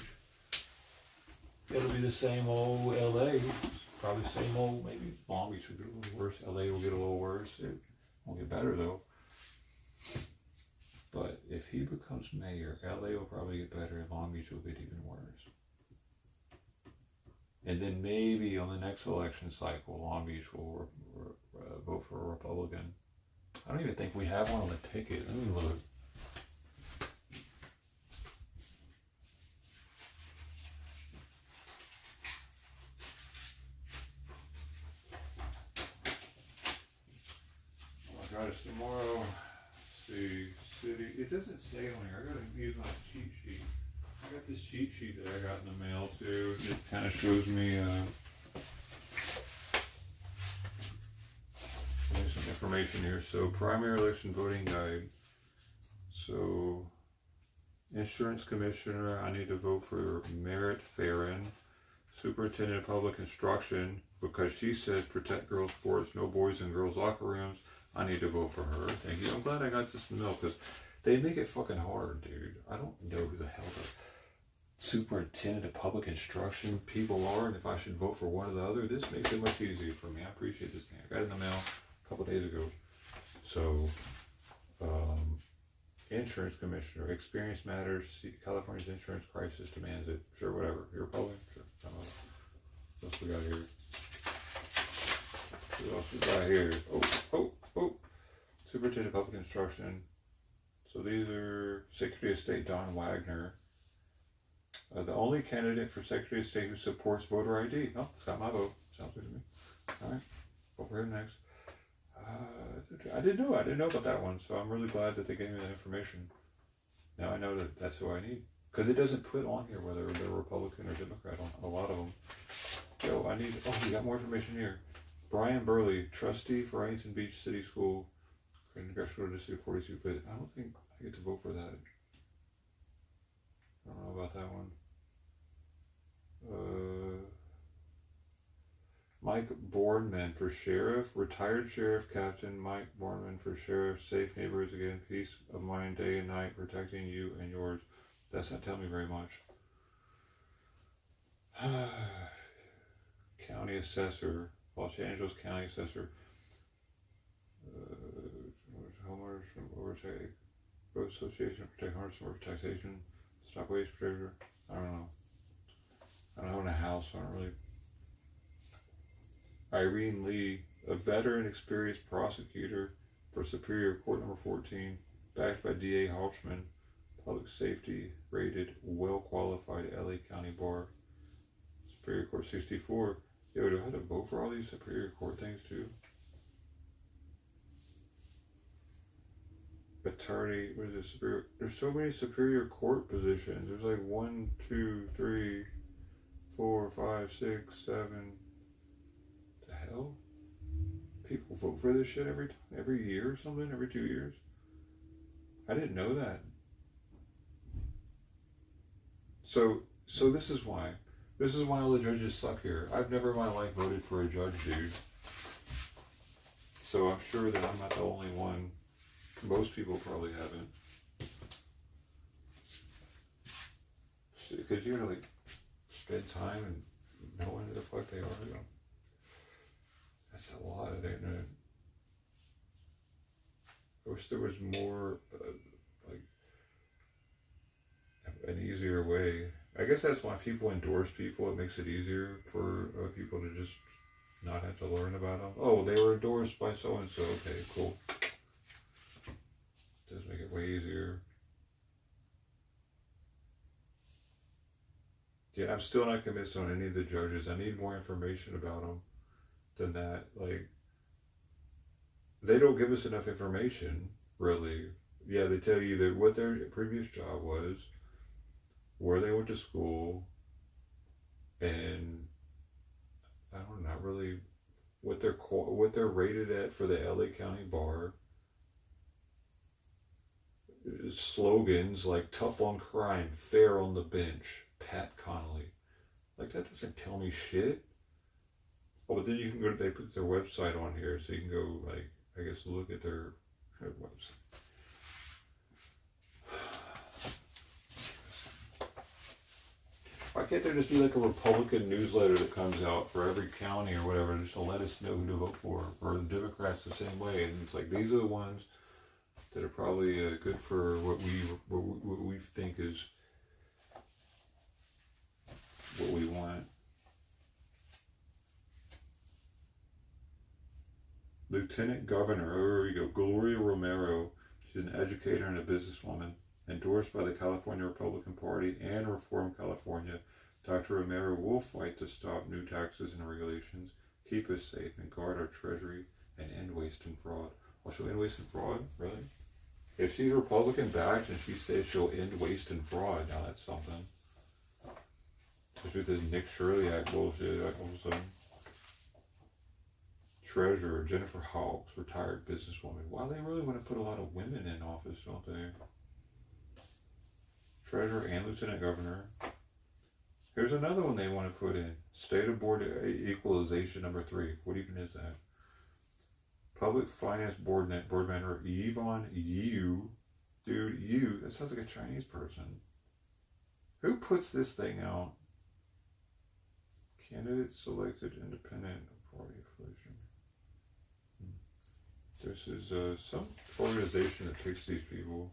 It'll be the same old LA. Probably same old. Maybe Long Beach will get a little worse. LA will get a little worse. It won't get better though. But if he becomes mayor, LA will probably get better and Long Beach will get even worse. And then maybe on the next election cycle, Long Beach will vote for a Republican. I don't even think we have one on the ticket. Let me look. I got it tomorrow. Let's see, city. It doesn't say on here. I gotta use my cheat sheet. I got this cheat sheet that I got in the mail too. It kind of shows me there's some information here. So primary election voting guide. So insurance commissioner, I need to vote for Merritt Farron. Superintendent of public instruction, because she says protect girls sports, no boys in girls locker rooms. I need to vote for her. Thank you. I'm glad I got this in the mail because they make it fucking hard, dude. I don't know who the hell the superintendent of public instruction people are, and if I should vote for one or the other. This makes it much easier for me. I appreciate this thing. I got it in the mail a couple days ago. So, insurance commissioner, experience matters. California's insurance crisis demands it. Sure, whatever. You're Republican? Sure. I don't know. What else we got here? What else we got here? Oh. Superintendent of public instruction. So these are Secretary of State Don Wagner. The only candidate for Secretary of State who supports voter ID. Oh, it's got my vote. Sounds good to me. All right. Vote for him next. I didn't know about that one, so I'm really glad that they gave me that information. Now I know that that's who I need. Because it doesn't put on here whether they're Republican or Democrat on a lot of them. Yo, we got more information here. Brian Burley, trustee for Huntington Beach City School, Congressional District 42, but I don't think I get to vote for that. I don't know about that one. Mike Boardman for sheriff, retired sheriff captain Mike Boardman for sheriff, safe neighborhoods again, peace of mind day and night, protecting you and yours. That's not telling me very much. County assessor, Los Angeles County assessor. Homeowners from overtake, Road Association protect homeowners from overtaxation, stop waste protector. I don't know. I don't own a house, so I don't really. Irene Lee, a veteran experienced prosecutor for Superior Court number 14, backed by DA Halchman, public safety rated, well qualified LA County Bar. Superior Court 64. Yo, do I have to vote for all these Superior Court things too? Attorney, what is this? Superior? There's so many Superior Court positions. There's like 1, 2, 3, 4, 5, 6, 7. The hell? People vote for this shit every year or something? Every 2 years? I didn't know that. So this is why. This is why all the judges suck here. I've never in my life voted for a judge, dude. So I'm sure that I'm not the only one. Most people probably haven't. Because you're gonna like spend time and know who the fuck they are. You know? That's a lot of it. I wish there was more, like, an easier way. I guess that's why people endorse people. It makes it easier for people to just not have to learn about them. Oh, they were endorsed by so and so. Okay, cool. Does make it way easier. Yeah, I'm still not convinced on any of the judges. I need more information about them than that. Like, they don't give us enough information, really. Yeah, they tell you that what their previous job was, where they went to school, and I don't know, not really what they're rated at for the LA County Bar. Slogans like "tough on crime, fair on the bench," Pat Connolly. Like, that doesn't tell me shit. Oh, but then you can go to, they put their website on here, so you can go, like, I guess look at their website. Why can't there just be like a Republican newsletter that comes out for every county or whatever, just to let us know who to vote for? Or the Democrats the same way, and it's like, these are the ones that are probably good for what we think is what we want. Lieutenant Governor, oh, here we go, Gloria Romero. She's an educator and a businesswoman, endorsed by the California Republican Party and Reform California. Dr. Romero will fight to stop new taxes and regulations, keep us safe, and guard our treasury, and end waste and fraud. Well, she'll end waste and fraud? Really? If she's Republican backed and she says she'll end waste and fraud, now that's something. Especially with this Nick Shirley Act bullshit, all of a sudden. Treasurer Jennifer Hawks, retired businesswoman. Wow, they really want to put a lot of women in office, don't they? Treasurer and Lieutenant Governor. Here's another one they want to put in. State of Board Equalization number 3. What even is that? Public Finance Board member Yvonne Yu. Dude, Yu, that sounds like a Chinese person. Who puts this thing out? Candidate selected independent party affiliation. This is some organization that picks these people.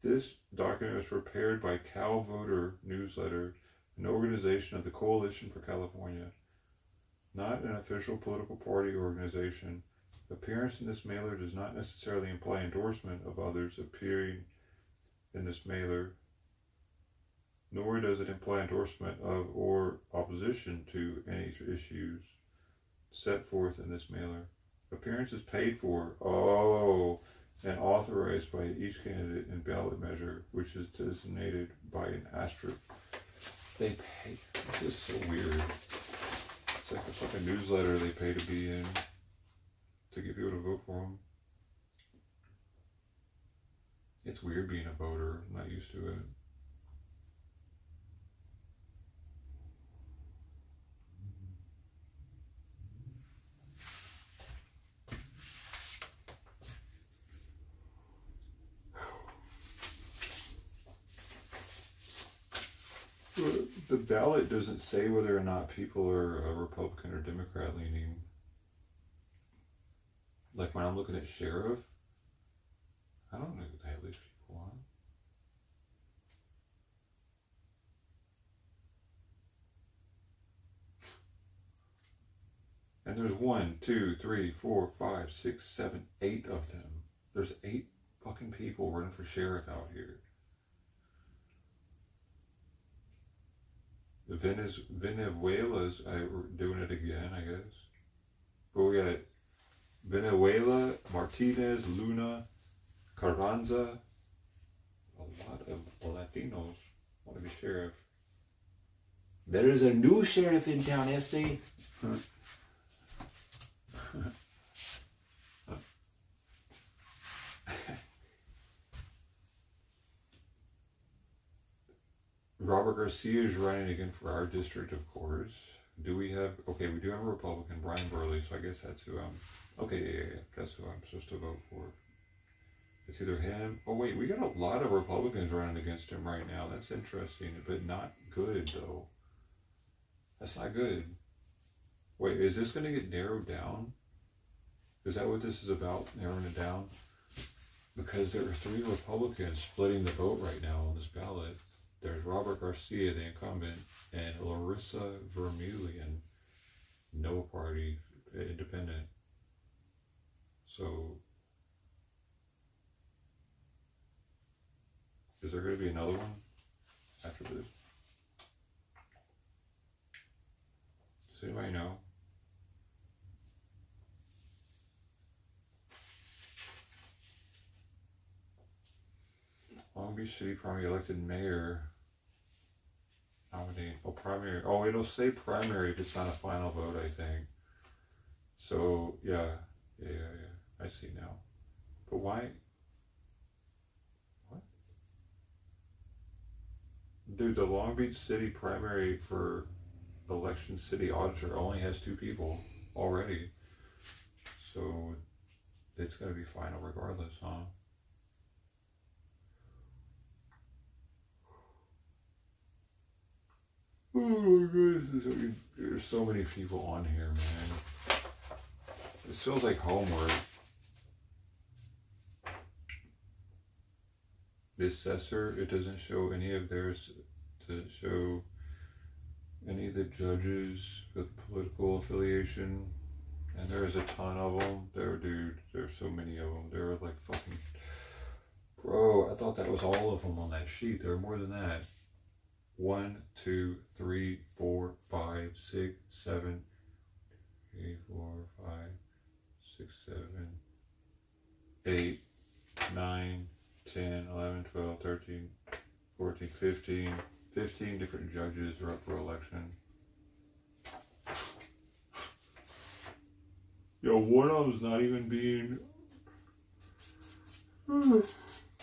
This document was prepared by Cal Voter Newsletter, an organization of the Coalition for California, not an official political party organization. Appearance in this mailer does not necessarily imply endorsement of others appearing in this mailer, nor does it imply endorsement of or opposition to any issues set forth in this mailer. Appearance is paid for, and authorized by each candidate in ballot measure, which is designated by an asterisk. They pay. This is so weird. It's like a fucking newsletter they pay to be in, to get people to vote for them. It's weird being a voter. I'm not used to it. The ballot doesn't say whether or not people are Republican or Democrat leaning. Like when I'm looking at sheriff, I don't know who the hell these people are. And there's 1, 2, 3, 4, 5, 6, 7, 8 of them. There's 8 fucking people running for sheriff out here. Venezuela's doing it again, I guess. But we got Venezuela, Martinez, Luna, Carranza. A lot of Latinos want to be sheriff. There is a new sheriff in town, S.C. Robert Garcia is running again for our district, of course. Do we have, okay, we do have a Republican, Brian Burley, so I guess that's who yeah, that's who I'm supposed to vote for. It's either him, oh wait, we got a lot of Republicans running against him right now. That's interesting, but not good though. That's not good. Wait, is this going to get narrowed down? Is that what this is about, narrowing it down? Because there are 3 Republicans splitting the vote right now on this ballot. There's Robert Garcia, the incumbent, and Larissa Vermeulen, no party, independent. So, is there going to be another one after this? Does anybody know? Long Beach City primary elected mayor. Nominate. Oh, primary. Oh, it'll say primary if it's not a final vote, I think. So, yeah. I see now. But why? What? Dude, the Long Beach City primary for election city auditor only has 2 people already. So, it's going to be final regardless, huh? Oh my goodness, there's so many people on here, man. This feels like homework. The assessor, it doesn't show any of theirs, doesn't show any of the judges with political affiliation. And there's a ton of them. There's so many of them. There were like fucking, bro, I thought that was all of them on that sheet. There were more than that. 1, 2, 3, 4, 5, 6, 7, 3, 4, 5, 6, 7, 8, 9, 10, 11, 12, 13, 14, 15. 15 different judges are up for election. Yo, one of them's not even being.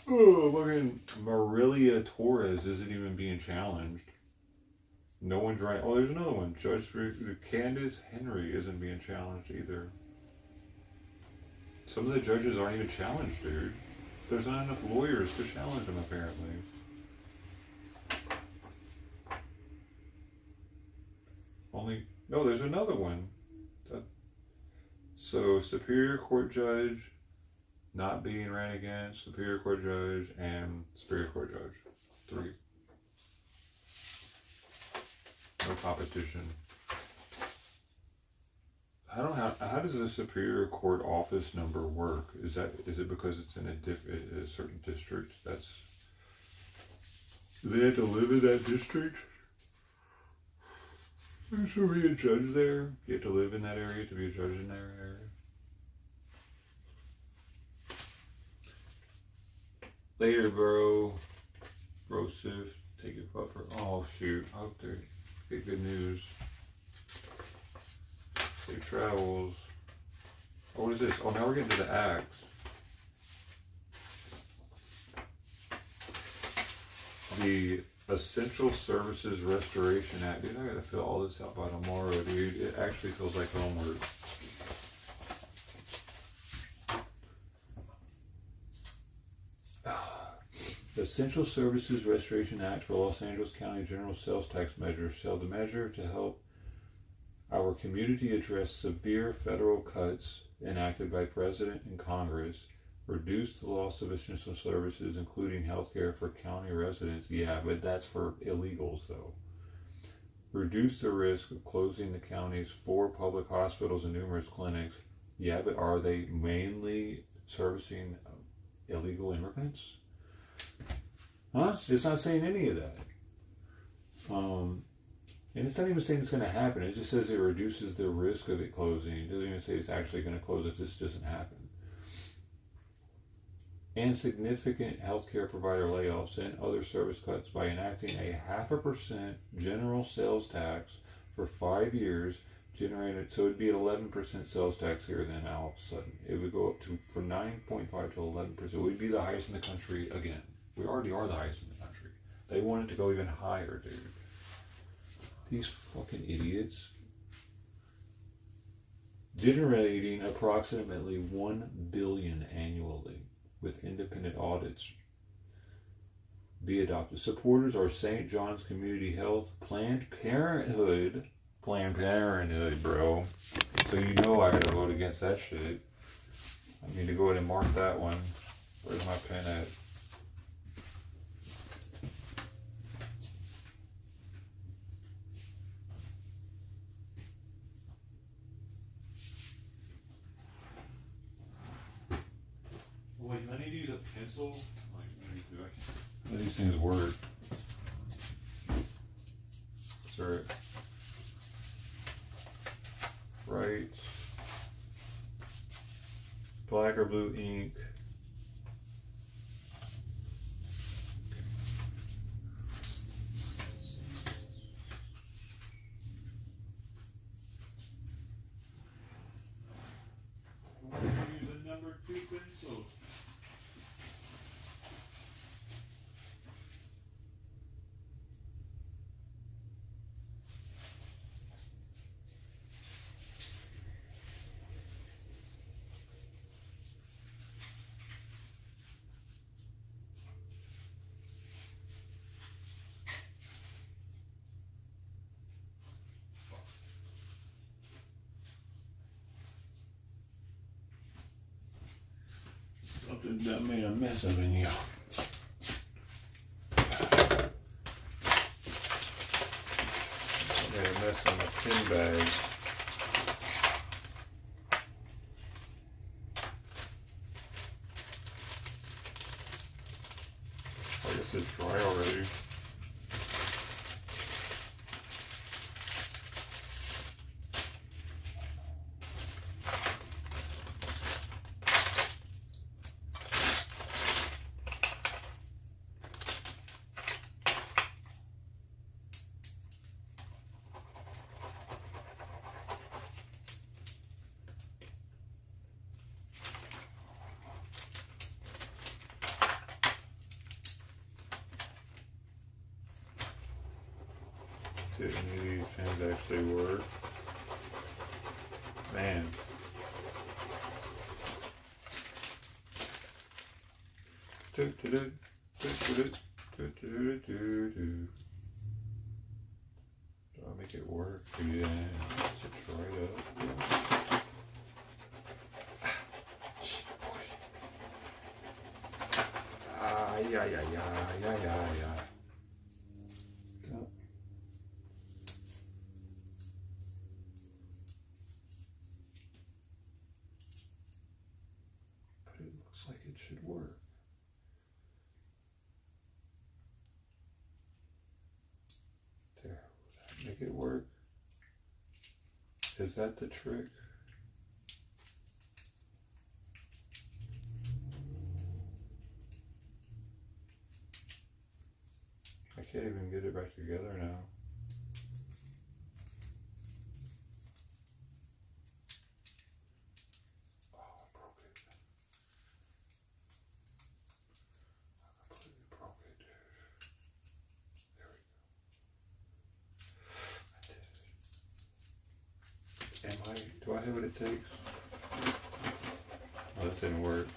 Oh, fucking Marilia Torres isn't even being challenged. No one's right. Oh, there's another one. Judge Candace Henry isn't being challenged either. Some of the judges aren't even challenged, dude. There's not enough lawyers to challenge them, apparently. No, there's another one. So, Superior Court Judge not being ran against, Superior Court Judge, and Superior Court Judge. 3. No competition. How does the Superior Court office number work? Is it because it's in a certain district? Do they have to live in that district? To be a judge there? You have to live in that area to be a judge in that area? Later, bro. Brosif, take a buffer. Oh, shoot. I hope they get good news. Safe travels. Oh, what is this? Oh, now we're getting to the acts. The Essential Services Restoration Act. Dude, I gotta fill all this out by tomorrow, dude. It actually feels like homework. The Essential Services Restoration Act for Los Angeles County General Sales Tax Measure shall the measure to help our community address severe federal cuts enacted by President and Congress, reduce the loss of essential services, including health care for county residents. Yeah, but that's for illegals, though. Reduce the risk of closing the county's 4 public hospitals and numerous clinics. Yeah, but are they mainly servicing illegal immigrants? Huh? It's not saying any of that. And it's not even saying it's going to happen. It just says it reduces the risk of it closing. It doesn't even say it's actually going to close if this doesn't happen. And significant healthcare provider layoffs and other service cuts by enacting a 0.5% general sales tax for 5 years, generated, so it'd be an 11% sales tax here. Then all of a sudden, it would go up to from 9.5 to 11%. It would be the highest in the country again. We already are the highest in the country. They want it to go even higher, dude. These fucking idiots. Generating approximately $1 billion annually with independent audits be adopted. Supporters are St. John's Community Health, Planned Parenthood, bro. So you know I gotta vote against that shit. I need to go ahead and mark that one. Where's my pen at? Wait, I need to use a pencil. How do these things work? Sorry. Right. Black or blue ink. did that made a mess of in here. I made a mess on my pin bag. I guess it's dry already. Did any of these pins actually work? Man. Do do do do do do do do do. Do I make it work? Yeah. Let's try it out. Yeah, yeah, yeah, yeah, yeah, yeah. Looks like it should work. There, will that make it work? Is that the trick? I can't even get it back together now. Do I have what it takes? Oh, that didn't work.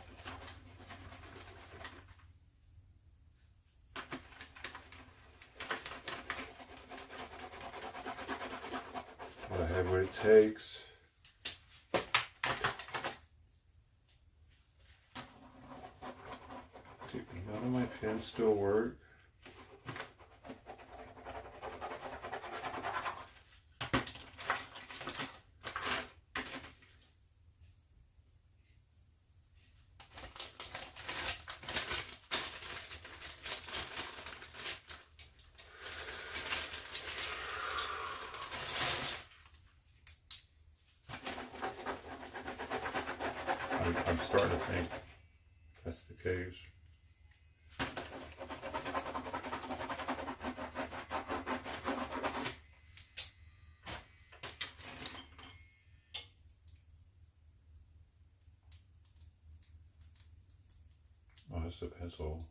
Do I have what it takes? Do none of my pins still work? I'm starting to think that's the case. Oh, that's the pencil.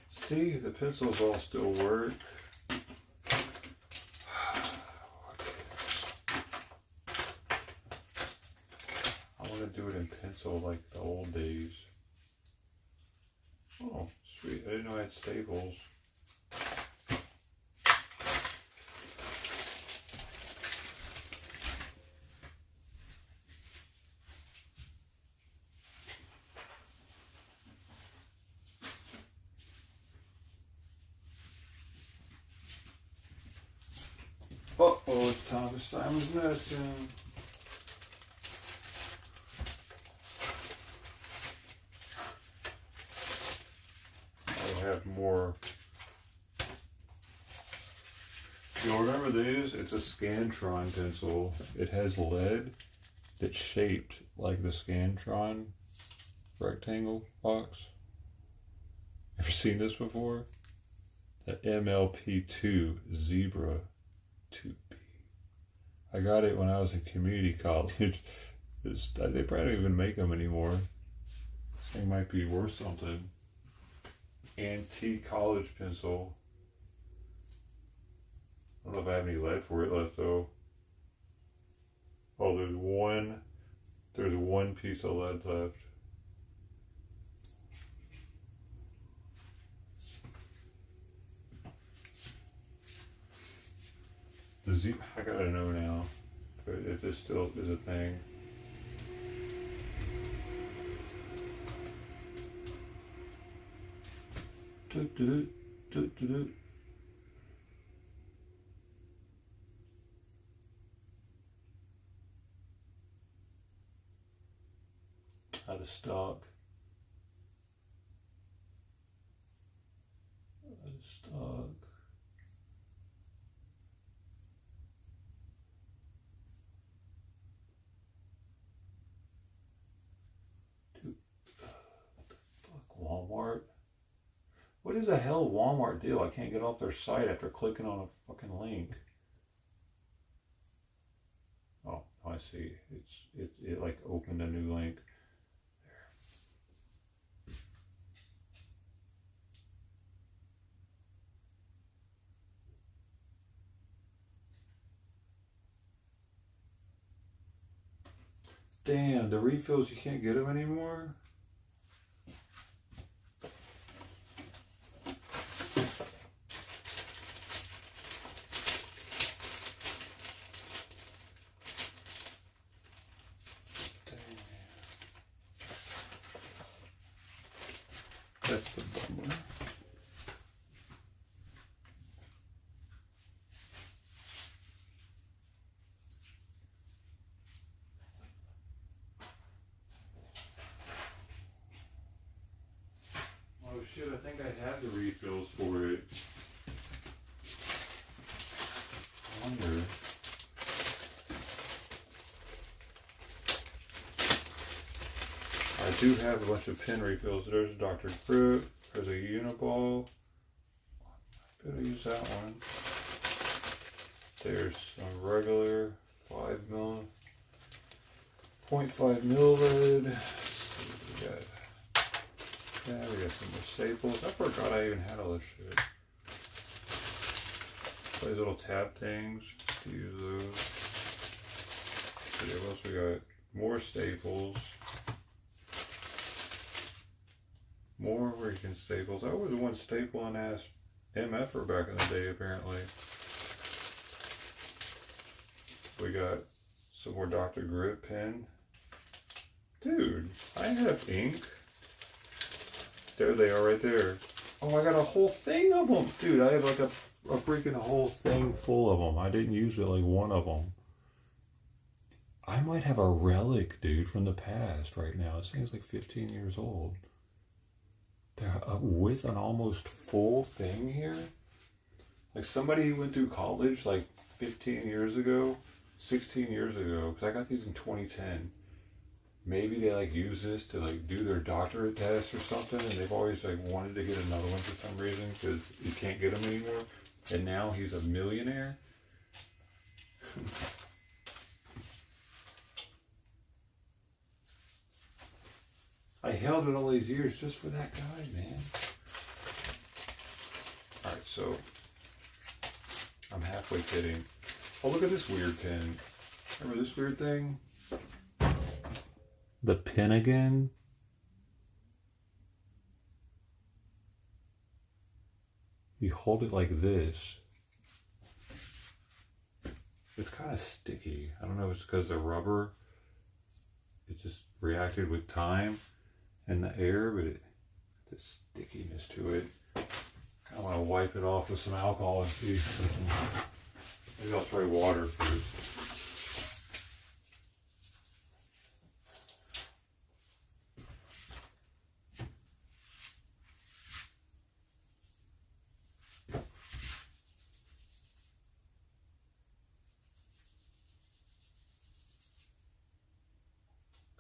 See, the pencils all still work. Do it in pencil like the old days. Oh, sweet. I didn't know I had staples. Uh-oh, it's time for Simon's medicine. Have more. You'll remember these? It's a Scantron pencil. It has lead that's shaped like the Scantron rectangle box. Ever seen this before? The MLP2 Zebra 2B. I got it when I was in community college. They probably don't even make them anymore. This thing might be worth something. Antique college pencil. I don't know if I have any lead for it left though. Oh, there's one piece of lead left. I gotta know now if this still is a thing. Out of stock. Out of stock. Dude, what the fuck, Walmart? What does the hell Walmart do? I can't get off their site after clicking on a fucking link. Oh, I see. It like opened a new link. Damn, the refills, you can't get them anymore? That's the bummer. Oh shit, I think I have the refills for it. I wonder. I do have a bunch of pen refills. There's Dr. Grip, there's a Uniball. I better use that one. There's some regular 5 mil, 0.5 mil lead. We got, yeah, we got some more staples. I forgot I even had all this shit. These little tab things, to use those. Yeah, what else we got? More staples. More freaking staples. I was the one stapling ass MF'er back in the day, apparently. We got some more Dr. Grip pen. Dude, I have ink. There they are right there. Oh, I got a whole thing of them. Dude, I have like a freaking whole thing full of them. I didn't use it, like one of them. I might have a relic, dude, from the past right now. This thing's like 15 years old. They're with an almost full thing here. Like somebody who went through college like 15 years ago, 16 years ago, because I got these in 2010. Maybe they like use this to like do their doctorate test or something, and they've always like wanted to get another one for some reason because you can't get them anymore. And now he's a millionaire. I held it all these years just for that guy, man. Alright, so I'm halfway kidding. Oh, look at this weird pin. Remember this weird thing? The pin again. You hold it like this. It's kind of sticky. I don't know if it's because the rubber, it just reacted with time and the air, but the stickiness to it. I kind of want to wipe it off with some alcohol and see. Maybe I'll try water first.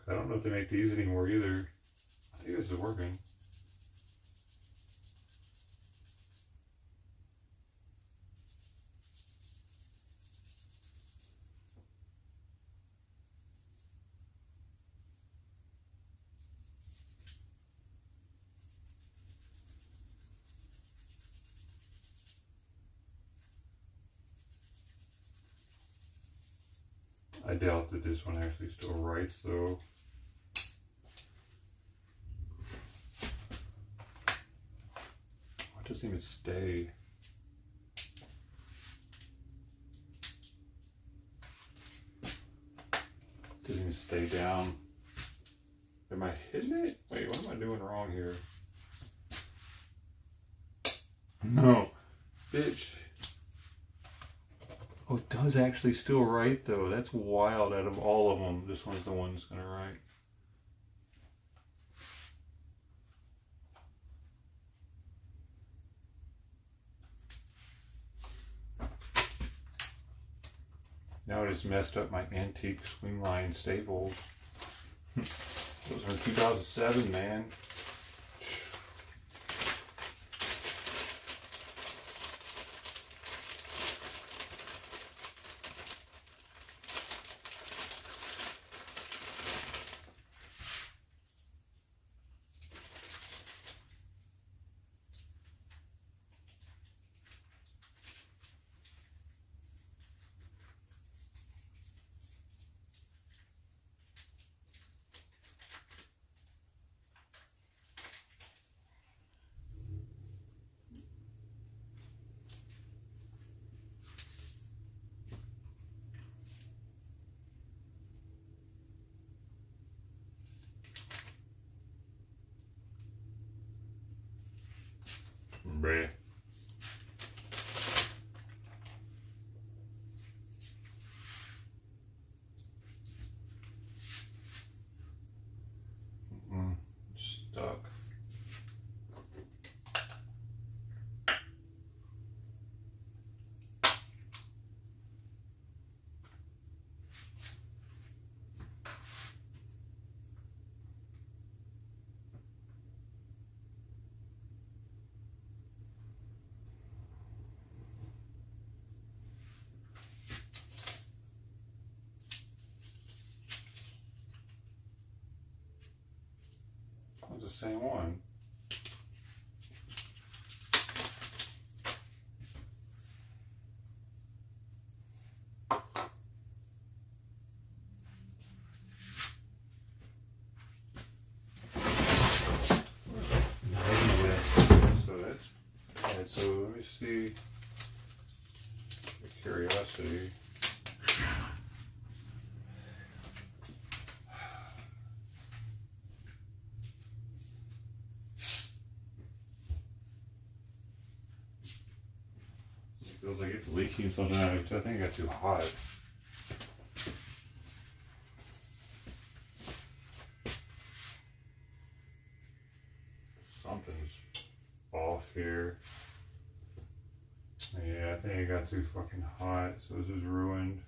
I don't know if they make these anymore either. I think this is working. I doubt that this one actually still writes though. It doesn't even stay. Doesn't even stay down. Am I hitting it? Wait, what am I doing wrong here? No. Bitch. Oh, it does actually still write though. That's wild. Out of all of them, this one's the one that's gonna write. Now it has messed up my antique swingline staples. Those were in 2007, man. Bruh. Stuck. It's the same one. So that's bad. So let me see. For curiosity. Feels like it's leaking something out. I think it got too hot. Something's off here. Yeah, I think it got too fucking hot, so this is ruined.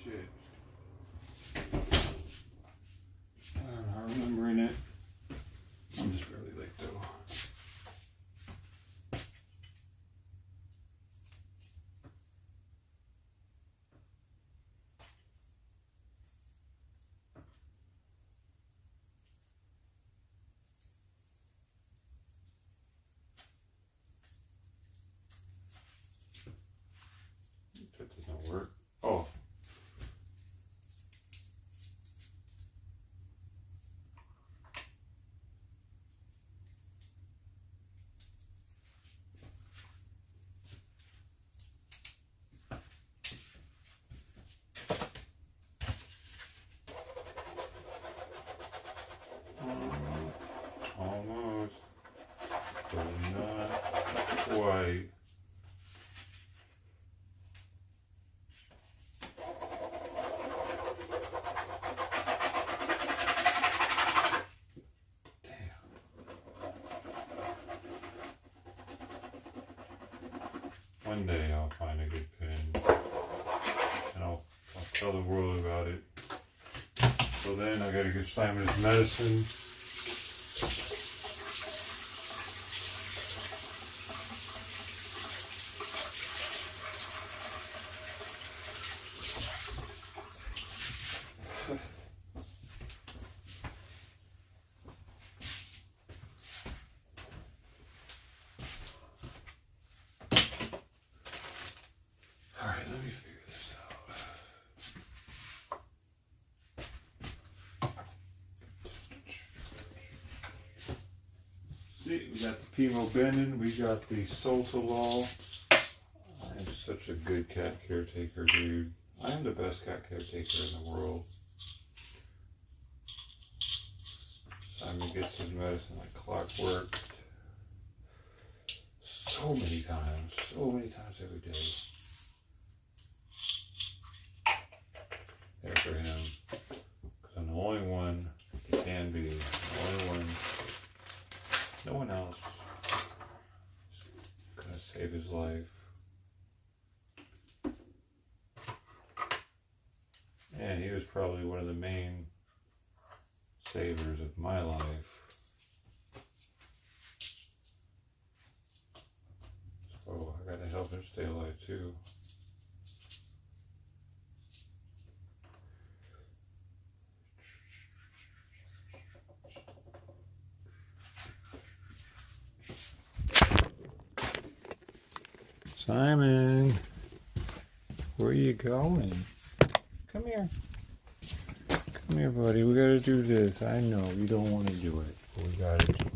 Shit. I'm not remembering it. I'm just really late though. That doesn't work. Oh. Almost, but not quite. Damn. one day I'll find a good pen, and I'll tell the world about it. So then I gotta give Simon his medicine. Alright, let me figure this out. See, we got the Pimobenin, we got the Soltolol. I'm such a good cat caretaker, dude. I am the best cat caretaker in the world. Simon gets his medicine like clockwork. So many times every day. There for him. Because I'm the only one he can be. The only one. No one else is gonna save his life. And he was probably one of the main savers of my life. So I gotta help him stay alive too. Simon, where are you going? Come here. Come here, buddy. We gotta do this. I know you don't want to do it, but we gotta do it.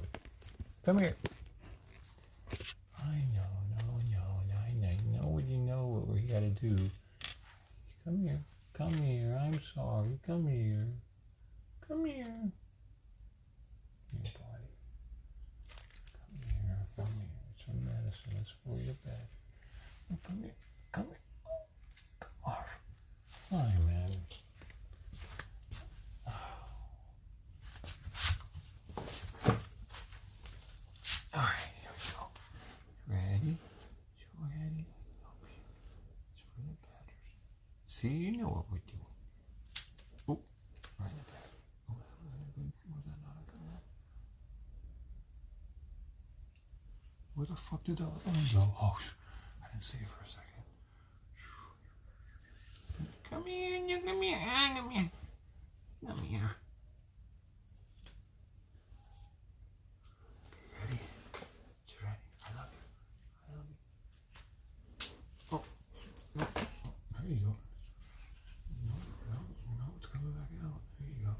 Come here. I know what we gotta do. Come here. Come here. I'm sorry. Come here. Come here. Here, buddy. Come here. Come here. It's some medicine. It's for your bed. Come here. Come here. Come on. Hi, man. Alright, here we go. Ready? Ready? Okay. It's for the batters. See, you know what we're doing. Oh, right in the back. Oh, was that not a good one? Where the fuck did the other one go? Oh, I didn't see it for a second. Come here, come here, come here. Come here. Ready? You ready? I love you. I love you. Oh, no. There you go. No, it's coming back out. There you go.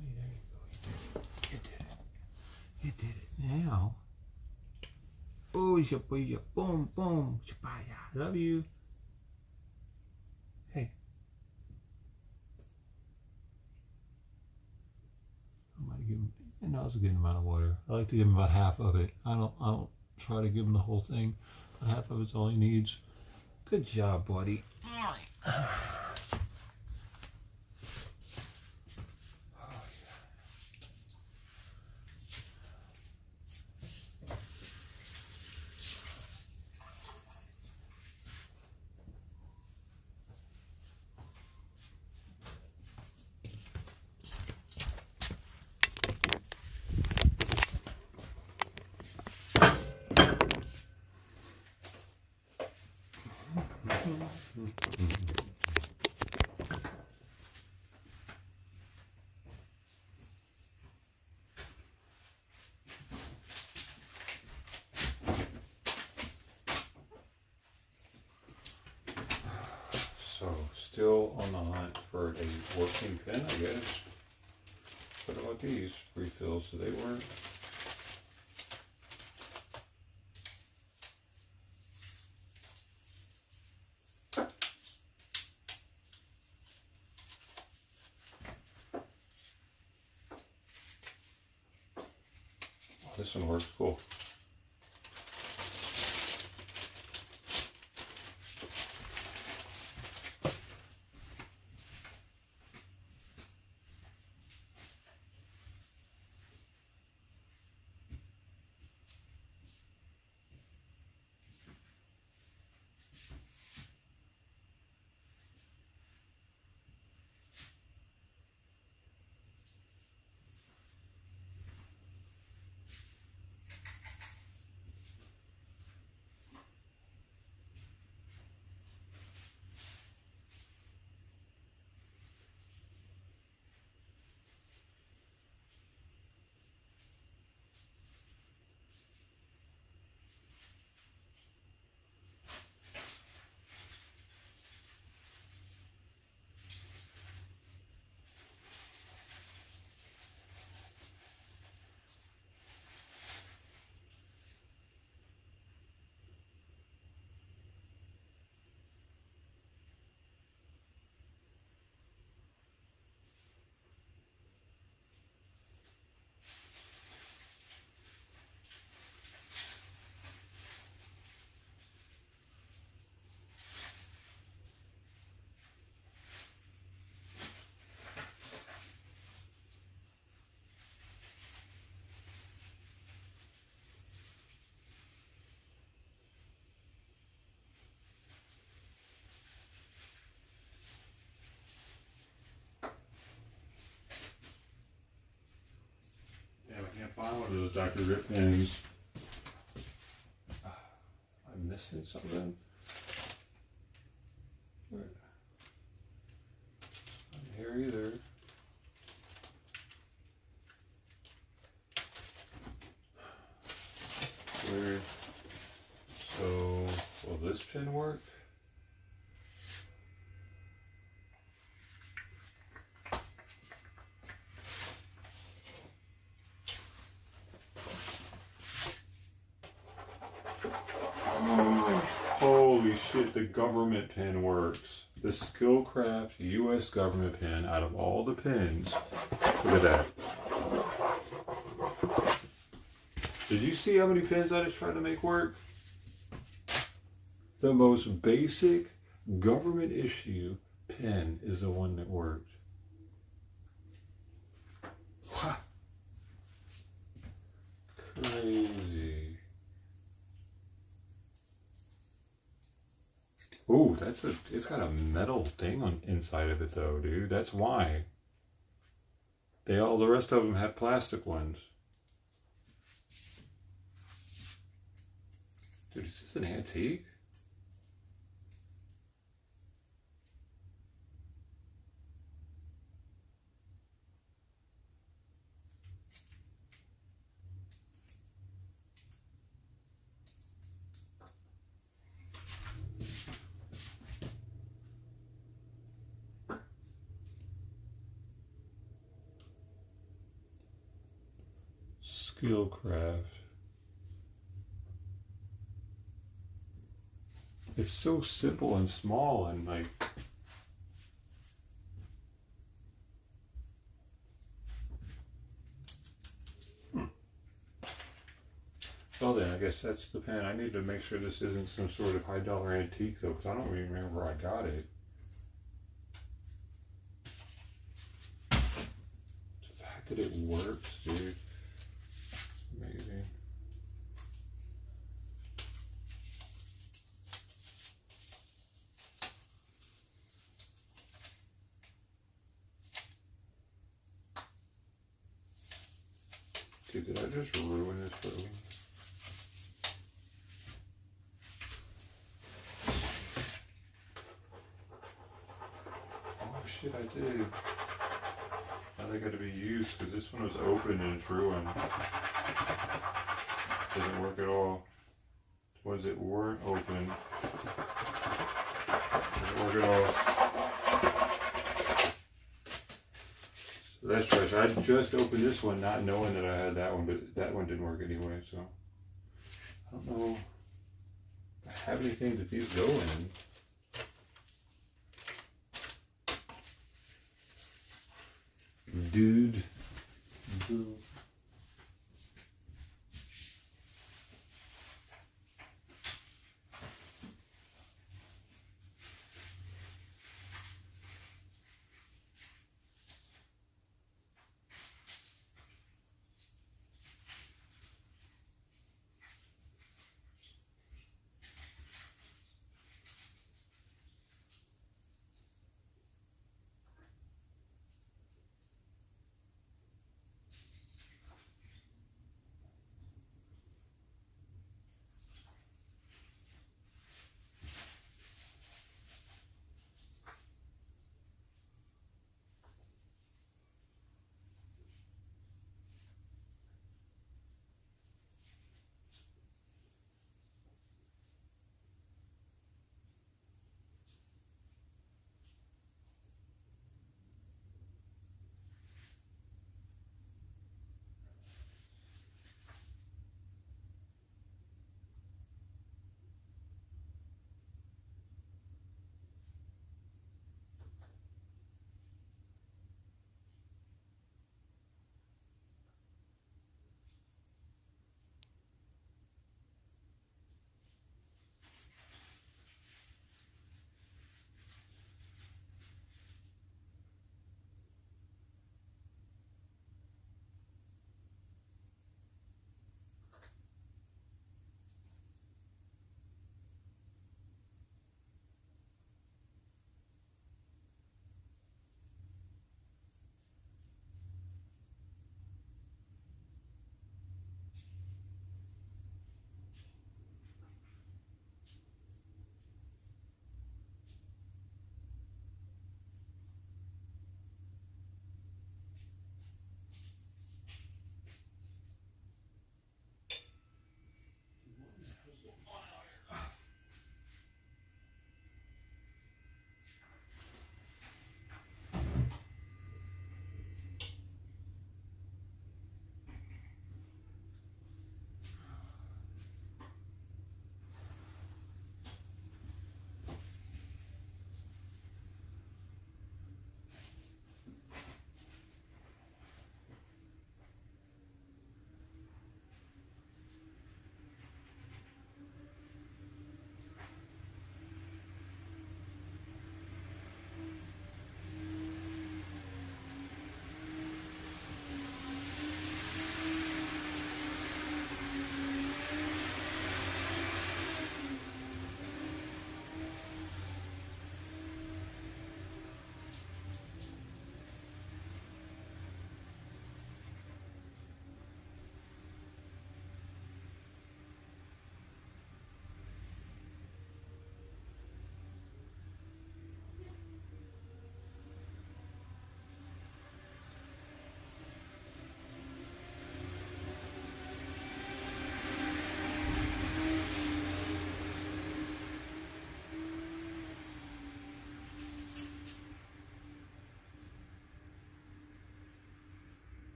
There you go. You did it. You did it. Now. Oh, Shapaya. Boom, boom. Shapaya. Love you. Hey. I might give him, it's a good amount of water. I like to give him about half of it. I don't try to give him the whole thing. But half of it's all he needs. Good job, buddy. All right. So, still on the hunt for a working pen, I guess. What about these refills? Do they work? This one works cool. Dr. Rip pins. I'm missing something. Not here either. Weird. So, will this pin work? Holy shit, the government pin works. The Skillcraft US government pin, out of all the pins, look at that. Did you see how many pins I just tried to make work? The most basic government issue pin is the one that worked. What? Crazy. Ooh, it's got a metal thing on inside of it though, dude. That's why. The rest of them have plastic ones. Dude, is this an antique? Skillcraft. It's so simple and small and like. Well then, I guess that's the pen. I need to make sure this isn't some sort of high-dollar antique though, because I don't even remember where I got it. The fact that it works, dude. It's amazing. Dude, did I just ruin this for me? Oh shit, I did. Now they got to be used because this one was open and it's ruined. Doesn't work at all. The ones that weren't open. Doesn't work at all. So that's right. So I just opened this one not knowing that I had that one, but that one didn't work anyway, so. I don't know if I have anything that these go in. Dude.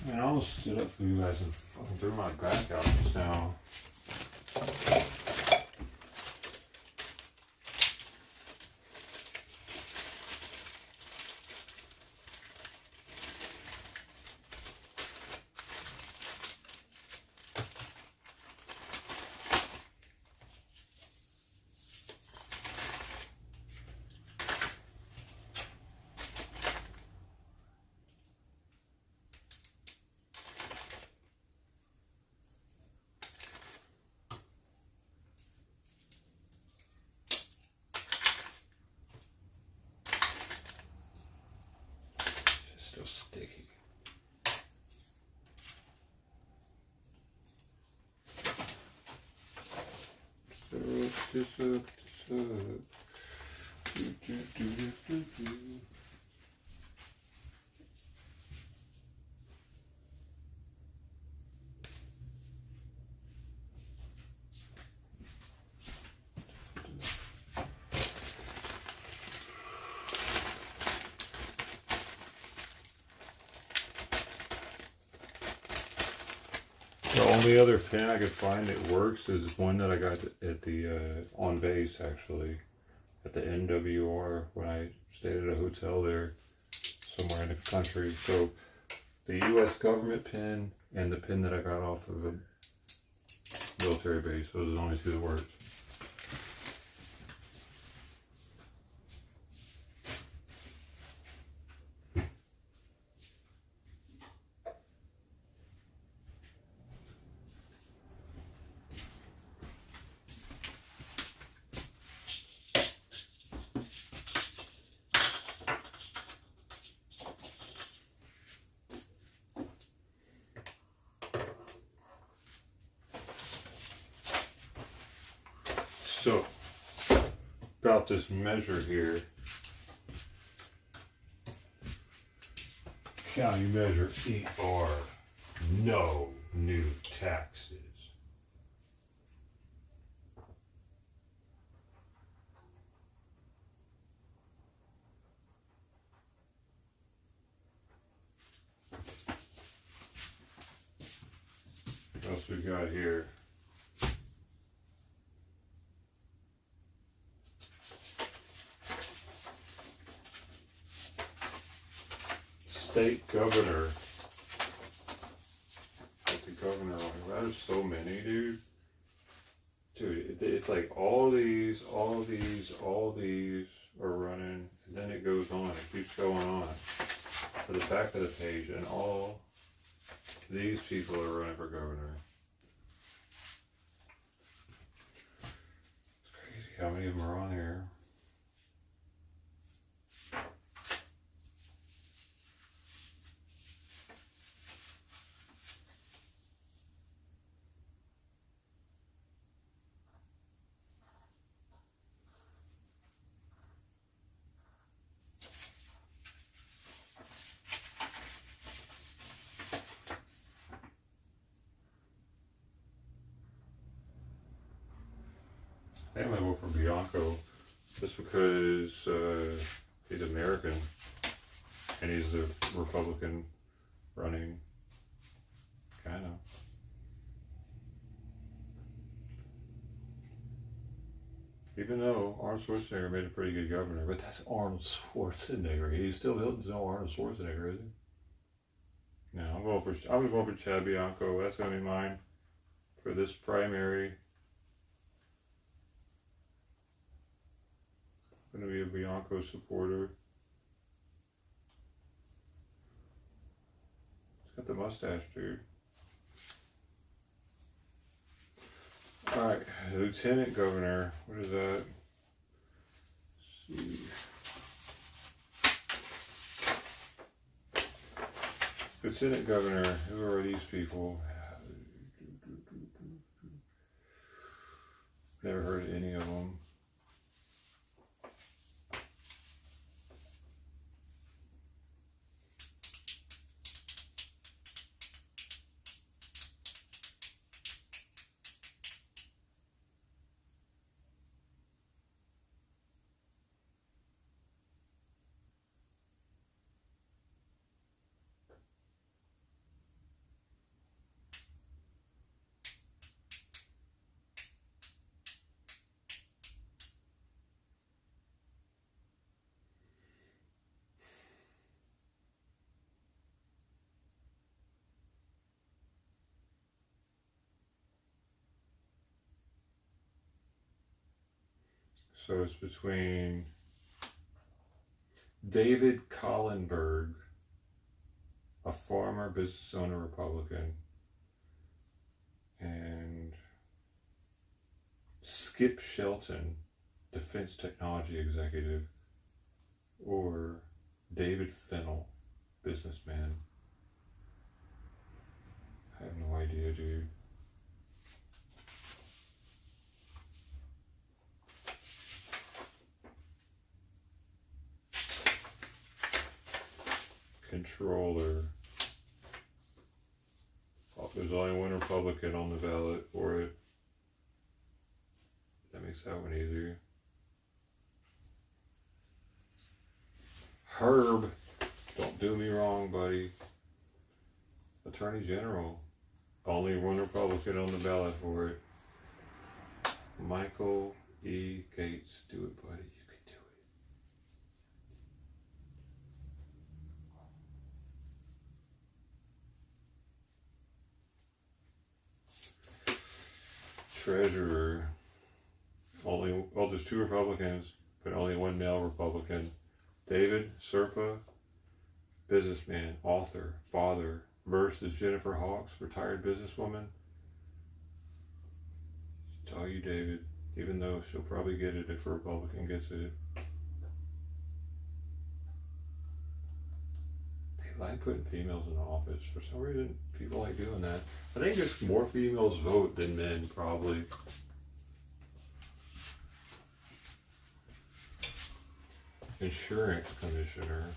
Man, I almost stood up for you guys and fucking threw my back out just now. Still sticky. The only other pen I could find that works is one that I got at the on base, actually, at the NWR when I stayed at a hotel there somewhere in the country. So the U.S. government pen and the pen that I got off of a military base, those are the only two that worked. So, about this measure here, county measure ER, no new taxes. What else we got here? State governor. Like the governor, there's so many, dude. Dude, it's like all these are running, and then it goes on. It keeps going on to the back of the page, and all these people are running for governor. It's crazy how many of them are on here. I think I'm gonna vote for Bianco just because he's American and he's the Republican running, kind of. Even though Arnold Schwarzenegger made a pretty good governor, but that's Arnold Schwarzenegger. He's still no Arnold Schwarzenegger, is he? No, I'm going for Chad Bianco. That's gonna be mine for this primary. I'm gonna be a Bianco supporter. He's got the mustache, dude. Alright, Lieutenant Governor. What is that? Let's see. Lieutenant Governor. Who are these people? Never heard of any of them. So it's between David Collenberg, a farmer, business owner, Republican, and Skip Shelton, defense technology executive, or David Fennell, businessman. I have no idea, dude. Controller. Oh, there's only one Republican on the ballot for it. That makes that one easier. Herb, don't do me wrong, buddy. Attorney General, only one Republican on the ballot for it. Michael E. Gates, do it, buddy. You can do it. Treasurer, there's two Republicans, but only one male Republican. David Serpa, businessman, author, father, versus Jennifer Hawkes, retired businesswoman. Tell you, David, even though she'll probably get it if a Republican gets it. They like putting females in office. For some reason, people like doing that. I think there's more females vote than men, probably. Insurance commissioner.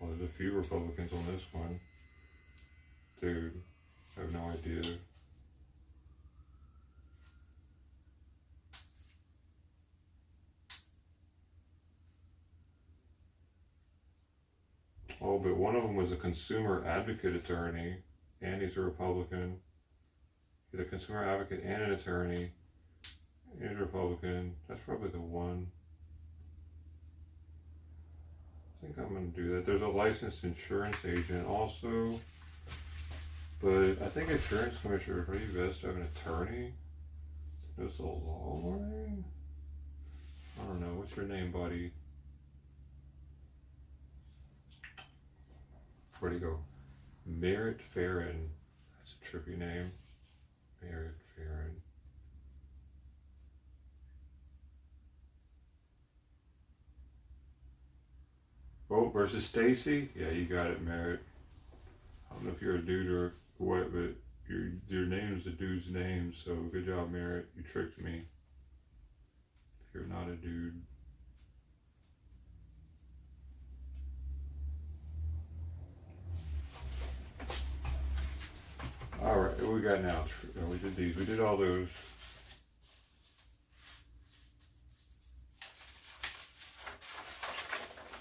Well, there's a few Republicans on this one. Dude, I have no idea. Oh, but one of them was a consumer advocate attorney, and he's a Republican. He's a consumer advocate and an attorney. He's a Republican. That's probably the one. I think I'm going to do that. There's a licensed insurance agent also. But I think insurance commissioner is pretty best to have an attorney. There's a law. I don't know. What's your name, buddy? Where'd he go? Merritt Farron. That's a trippy name. Merritt Farron. Oh, versus Stacy? Yeah, you got it, Merritt. I don't know if you're a dude or what, but your name's the dude's name, so good job, Merritt. You tricked me. If you're not a dude. Alright, what we got now? We did these. We did all those.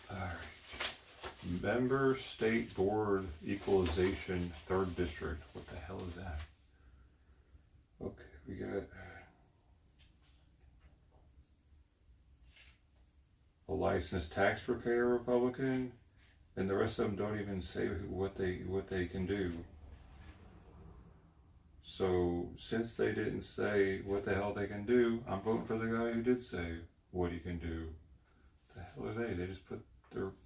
Alright. Member State Board Equalization, 3rd District. What the hell is that? Okay, we got a licensed tax preparer Republican, and the rest of them don't even say what they can do. So since they didn't say what the hell they can do, I'm voting for the guy who did say what he can do. What the hell are they? They just put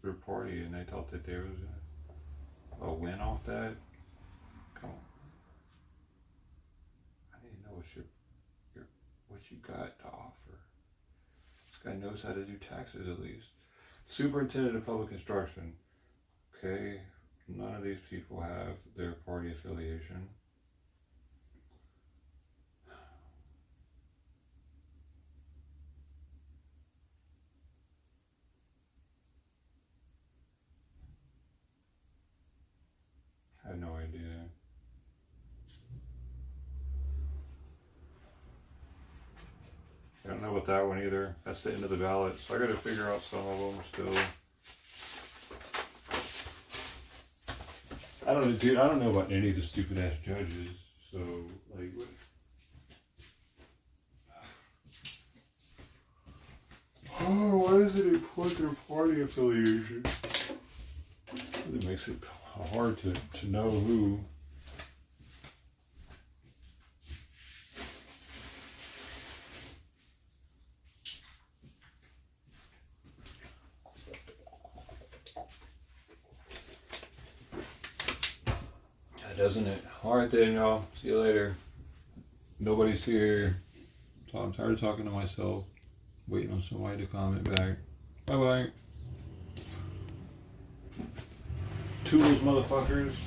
their party and they thought that there was a win off that. Come on. I need to know what you got to offer. This guy knows how to do taxes at least. Superintendent of Public Instruction. Okay, none of these people have their party affiliation. I have no idea. I don't know about that one either. That's the end of the ballot, so I got to figure out some of them still. I don't know, dude. I don't know about any of the stupid ass judges. So, like, what? Oh, why does it put their party affiliation? It makes it hard to know who. doesn't it? Alright then, y'all. See you later. Nobody's here. So I'm tired of talking to myself. Waiting on somebody to comment back. Bye bye. Toodles, motherfuckers.